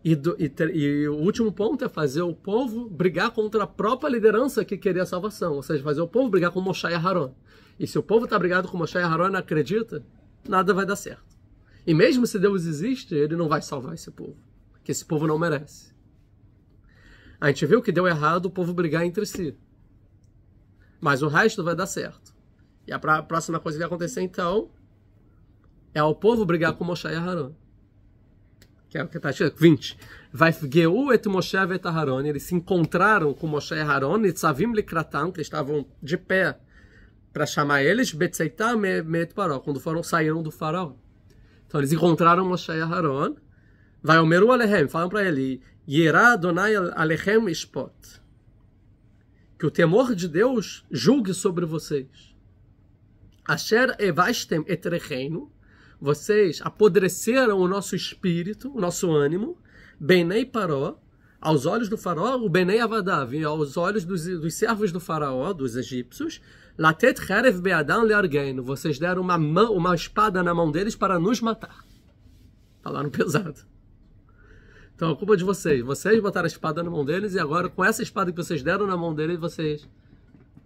E o último ponto é fazer o povo brigar contra a própria liderança que queria a salvação, ou seja, fazer o povo brigar com Moshe e Aharon. E se o povo está brigado com Moshe e Aharon e não acredita, nada vai dar certo. E mesmo se Deus existe, ele não vai salvar esse povo, que esse povo não merece. A gente viu que deu errado o povo brigar entre si, mas o resto vai dar certo. E a próxima coisa que vai acontecer então é o povo brigar com Moshe e Aharon. Que é o que está escrito, 20. Vaifgeu et Moshe et Aharon. Eles se encontraram com Moshe e Aharon, e tzavim likratam, que estavam de pé para chamar eles, betzeitam met paró, quando saíram do faraó. Então eles encontraram Moshe e Aharon. Vai omeru alehem, falam para ele, Yerá Adonai alechem ishpot. Que o temor de Deus julgue sobre vocês. Asher evastem et recheinu. Vocês apodreceram o nosso espírito, o nosso ânimo, Benei Paró, aos olhos do faraó, o Benei Avadav, aos olhos dos servos do faraó, dos egípcios, Latet Cherev Beadam Leargeinu, vocês deram uma espada na mão deles para nos matar. Falaram pesado. Então a culpa é de vocês. Vocês botaram a espada na mão deles e agora com essa espada que vocês deram na mão deles,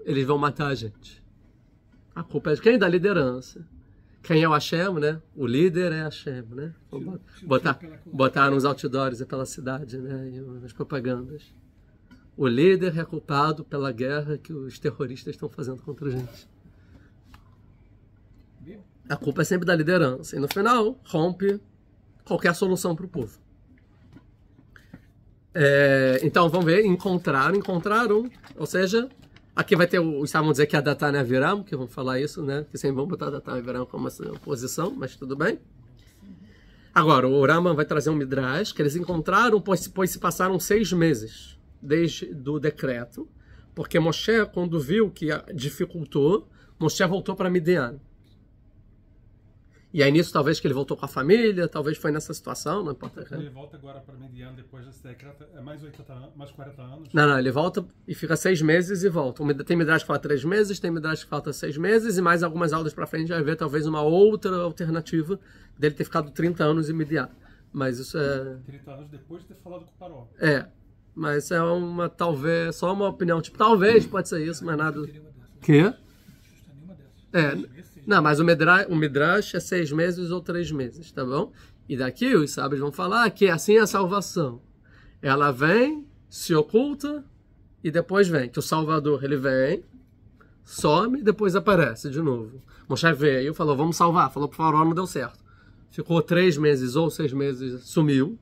eles vão matar a gente. A culpa é de quem? Da liderança. Quem é o Hashem, né? O líder é Hashem, né? Botar nos outdoors pela cidade, né? E nas propagandas. O líder é culpado pela guerra que os terroristas estão fazendo contra a gente. A culpa é sempre da liderança. E no final, rompe qualquer solução para o povo. Então, vamos ver. Encontraram. Ou seja... Aqui vai ter, estavam dizer que é a Datan e Aviram, que vão falar isso, né? Que sempre vão botar a Datan e Aviram como uma oposição, mas tudo bem. Agora, o Rambam vai trazer um Midrash, que eles encontraram, pois se passaram 6 meses desde do decreto, porque Moshe, quando viu que dificultou, Moshe voltou para Midian. E aí nisso, talvez que ele voltou com a família, talvez foi nessa situação, não importa. Ele volta agora para Midian depois desse decreto, é mais 40 anos? Não, ele volta e fica 6 meses e volta. Tem Midrash que fala 3 meses, tem Midrash que falta 6 meses, e mais algumas aulas para frente vai ver talvez uma outra alternativa dele ter ficado 30 anos em Midian. Mas isso é... 30 anos depois de ter falado com o Paró. Mas é talvez, só uma opinião, tipo, talvez pode ser isso, mas nada... Quê? Não, mas o Midrash é 6 meses ou 3 meses, tá bom? E daqui os sábios vão falar que assim é a salvação. Ela vem, se oculta e depois vem. Que o Salvador, ele vem, some e depois aparece de novo. Moshe veio, falou, vamos salvar. Falou pro faraó, não deu certo. Ficou 3 meses ou 6 meses, sumiu.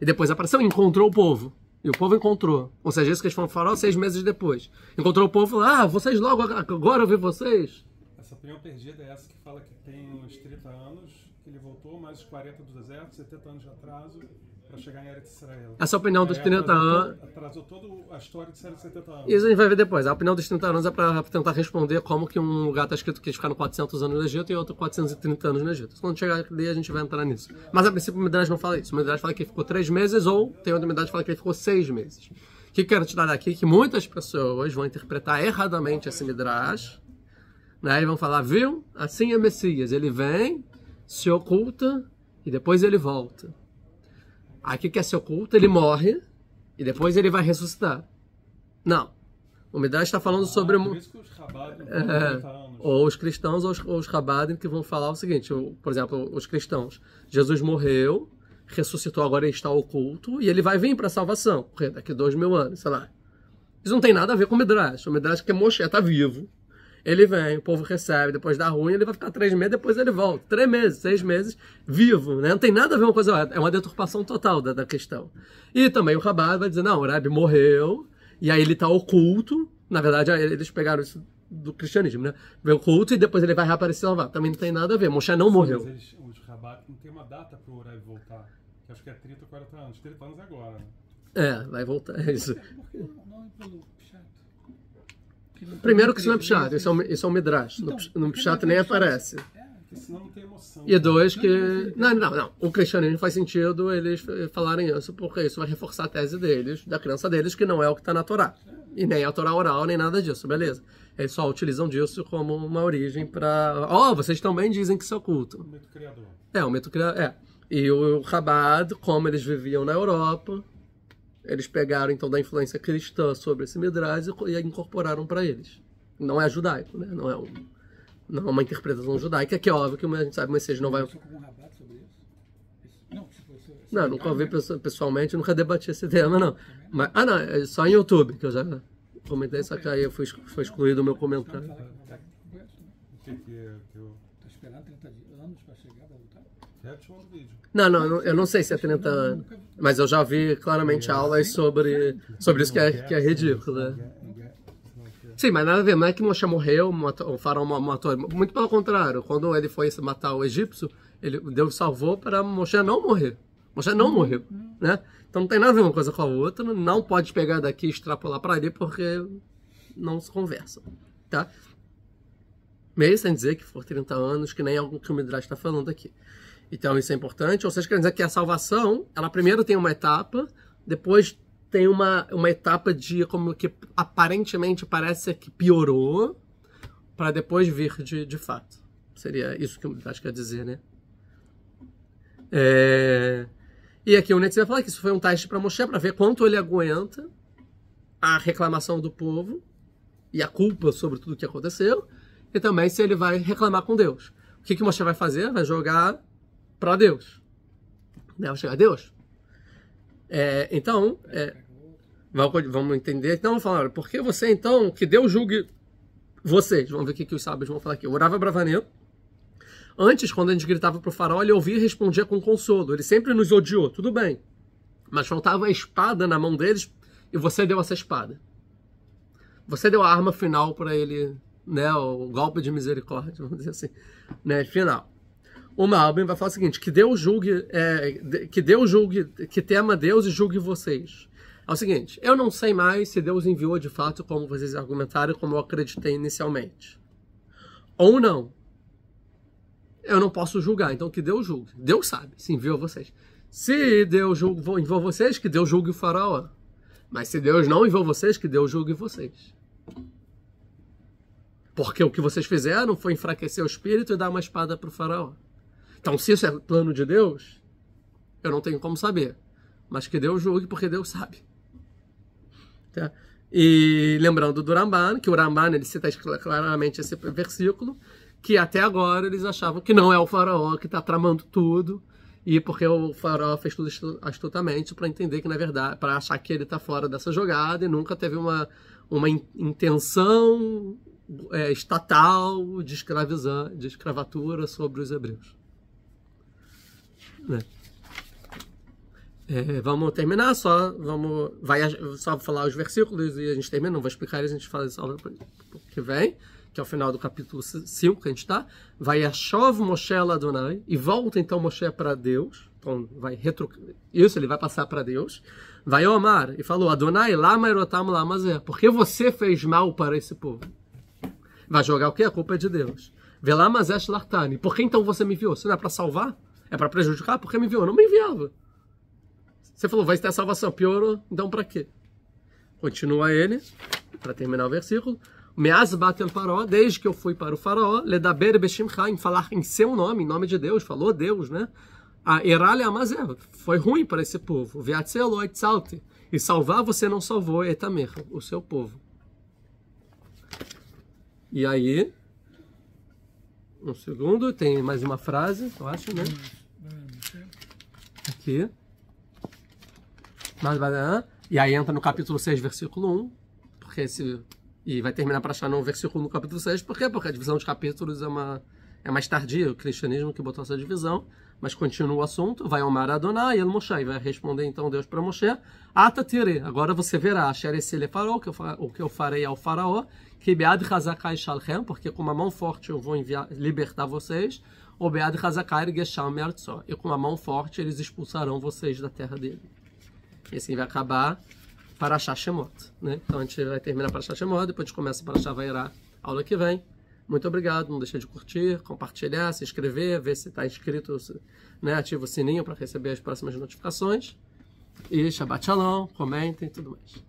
E depois apareceu e encontrou o povo. E o povo encontrou. Ou seja, isso que eles foram faraó 6 meses depois. Encontrou o povo e falou, vocês logo, agora eu vi vocês. Essa opinião perdida é essa que fala que tem uns 30 anos que ele voltou, mais os 40 do deserto, 70 anos de atraso para chegar em Eretz Israel. Essa opinião dos 30 anos... Atrasou toda a história de 70 anos. Isso a gente vai ver depois. A opinião dos 30 anos é para tentar responder como que um lugar está escrito que eles ficaram 400 anos no Egito e outro 430 anos no Egito. Quando chegar ali a gente vai entrar nisso. Mas a princípio o Midrash não fala isso. O Midrash fala que ele ficou 3 meses ou tem outra Midrash que fala que ele ficou 6 meses. O que eu quero tirar daqui é que muitas pessoas vão interpretar erradamente esse Midrash. Né? E vão falar, viu? Assim é Messias. Ele vem, se oculta e depois ele volta. Aqui que se oculta, ele morre e depois ele vai ressuscitar. Não. O Midrash está falando sobre... Por isso que os Rabadim ou os cristãos ou os Rabadim que vão falar o seguinte, por exemplo, os cristãos. Jesus morreu, ressuscitou, agora ele está oculto e ele vai vir para a salvação. Daqui 2000 anos, sei lá. Isso não tem nada a ver com o Midrash. O Midrash que Moshe está vivo. Ele vem, o povo recebe, depois dá ruim, ele vai ficar 3 meses, depois ele volta. 3 meses, 6 meses, vivo, né? Não tem nada a ver com uma coisa, é uma deturpação total da questão. E também o Rabbah vai dizer, não, o Rebbe morreu, e aí ele está oculto, na verdade eles pegaram isso do cristianismo, né? Veio oculto e depois ele vai reaparecer lá. Também não tem nada a ver, Moshe não morreu. Mas os Rabbah não tem uma data para o Rebbe voltar, que acho que é 30 ou 40 anos. 30 anos agora, né? Vai voltar, é isso. Por que não é pelo Pshat? Primeiro que isso não é Pshat, isso é um Midrash. No Pshat nem aparece. Porque senão não tem emoção. E 2 que... Não. O cristianismo faz sentido eles falarem isso, porque isso vai reforçar a tese deles, da crença deles, que não é o que está na Torá. E nem a Torá oral, nem nada disso, beleza? Eles só utilizam disso como uma origem para... vocês também dizem que isso é oculto. O mito criador. O mito criador, E o Chabad, como eles viviam na Europa, eles pegaram então da influência cristã sobre esse Midrash e incorporaram para eles. Não é judaico, né? Não é uma interpretação judaica, que é óbvio que a gente sabe, mas vocês não vai... Não, nunca ouvi pessoalmente, nunca debati esse tema, não. Mas, não, é só em YouTube, que eu já comentei, só que aí foi excluído o meu comentário. O que eu... Tá esperando 30 anos para chegar, vai lutar? Repete o vídeo. Não, eu não sei se é 30 anos, mas eu já vi claramente aulas sobre isso que é ridículo, né? Sim, mas nada a ver, não é que Moshe morreu, o faraó matou, muito pelo contrário, quando ele foi matar o egípcio, Deus salvou para Moshe não morrer. Moshe não morreu, né? Então não tem nada a ver uma coisa com a outra, não pode pegar daqui e extrapolar para ali, porque não se conversam, tá? Meio sem dizer que for 30 anos, que nem algo que o Midrash está falando aqui. Então isso é importante, ou seja, quer dizer que a salvação, ela primeiro tem uma etapa, depois tem uma etapa de como que aparentemente parece que piorou, para depois vir de fato. Seria isso que o Midrash quer dizer, né? E aqui o Netz vai falar que isso foi um teste para Moshe, para ver quanto ele aguenta a reclamação do povo e a culpa sobre tudo o que aconteceu, e também se ele vai reclamar com Deus. O que Moshe vai fazer? Vai jogar para Deus. Vai chegar a Deus. Então, vamos entender. Então, vamos falar, por que você, então, que Deus julgue vocês? Vamos ver o que os sábios vão falar aqui. Orava Bravanel. Antes, quando a gente gritava para o faraó, ele ouvia e respondia com consolo. Ele sempre nos odiou, tudo bem. Mas faltava a espada na mão deles e você deu essa espada. Você deu a arma final para ele, né, o golpe de misericórdia, vamos dizer assim, né, final. O Malbim vai falar o seguinte, que Deus julgue, que tema Deus e julgue vocês. É o seguinte, eu não sei mais se Deus enviou de fato, como vocês argumentaram, como eu acreditei inicialmente. Ou não. Eu não posso julgar, então que Deus julgue. Deus sabe se enviou vocês. Se Deus enviou vocês, que Deus julgue o faraó. Mas se Deus não enviou vocês, que Deus julgue vocês. Porque o que vocês fizeram foi enfraquecer o espírito e dar uma espada para o faraó. Então, se isso é plano de Deus, eu não tenho como saber. Mas que Deus julgue, porque Deus sabe. Tá? E lembrando do Ramban, que o Ramban ele cita claramente esse versículo, que até agora eles achavam que não é o faraó que está tramando tudo, e porque o faraó fez tudo astutamente para entender que, na verdade, para achar que ele está fora dessa jogada e nunca teve uma intenção estatal de escravatura sobre os hebreus. Né? Vamos terminar, vai só falar os versículos e a gente termina, não vou explicar eles, a gente fala isso que vem, que é o final do capítulo 5 que a gente está. Vai Yashov Moshe Adonai, e volta então Moshe para Deus, então ele vai passar para Deus. Vai Omar, e falou, Adonai, lama erotam lamazé, porque você fez mal para esse povo? Vai jogar o quê? A culpa é de Deus. Velamazé shlartani, por que então você me enviou? Se não é para salvar? É para prejudicar? Por que me enviou? Não me enviava. Você falou, vai ter a salvação, piorou, então para quê? Continua ele, para terminar o versículo. Meaz batel faraó, desde que eu fui para o faraó, ledaber beshimcha, em falar em seu nome, em nome de Deus, falou Deus, né? A erale amazé, foi ruim para esse povo. Veatzelo etzalte, e salvar você não salvou, etamer, o seu povo. E aí, um segundo, tem mais uma frase, eu acho, né? Aqui. E aí entra no capítulo 6, versículo 1, porque e vai terminar para achar no versículo no capítulo 6, por quê? Porque a divisão de capítulos é mais tardia, o cristianismo que botou essa divisão, mas continua o assunto, vai Omar Adonai, El Moshe, e vai responder então Deus para Moshe, Ata tire, agora você verá, Xerecele farou, o que eu farei ao faraó, que Bead Hazakai Shalchem, porque com uma mão forte eu vou libertar vocês, ou Bead Hazakai Gesham Mertzó, e com uma mão forte eles expulsarão vocês da terra dele. E assim vai acabar Parashat Shemot, né? Então a gente vai terminar Parashat Shemot, depois a gente começa Parashat Vairá, aula que vem. Muito obrigado, não deixe de curtir, compartilhar, se inscrever, ver se está inscrito, né? Ativa o sininho para receber as próximas notificações. E Shabbat Shalom, comentem e tudo mais.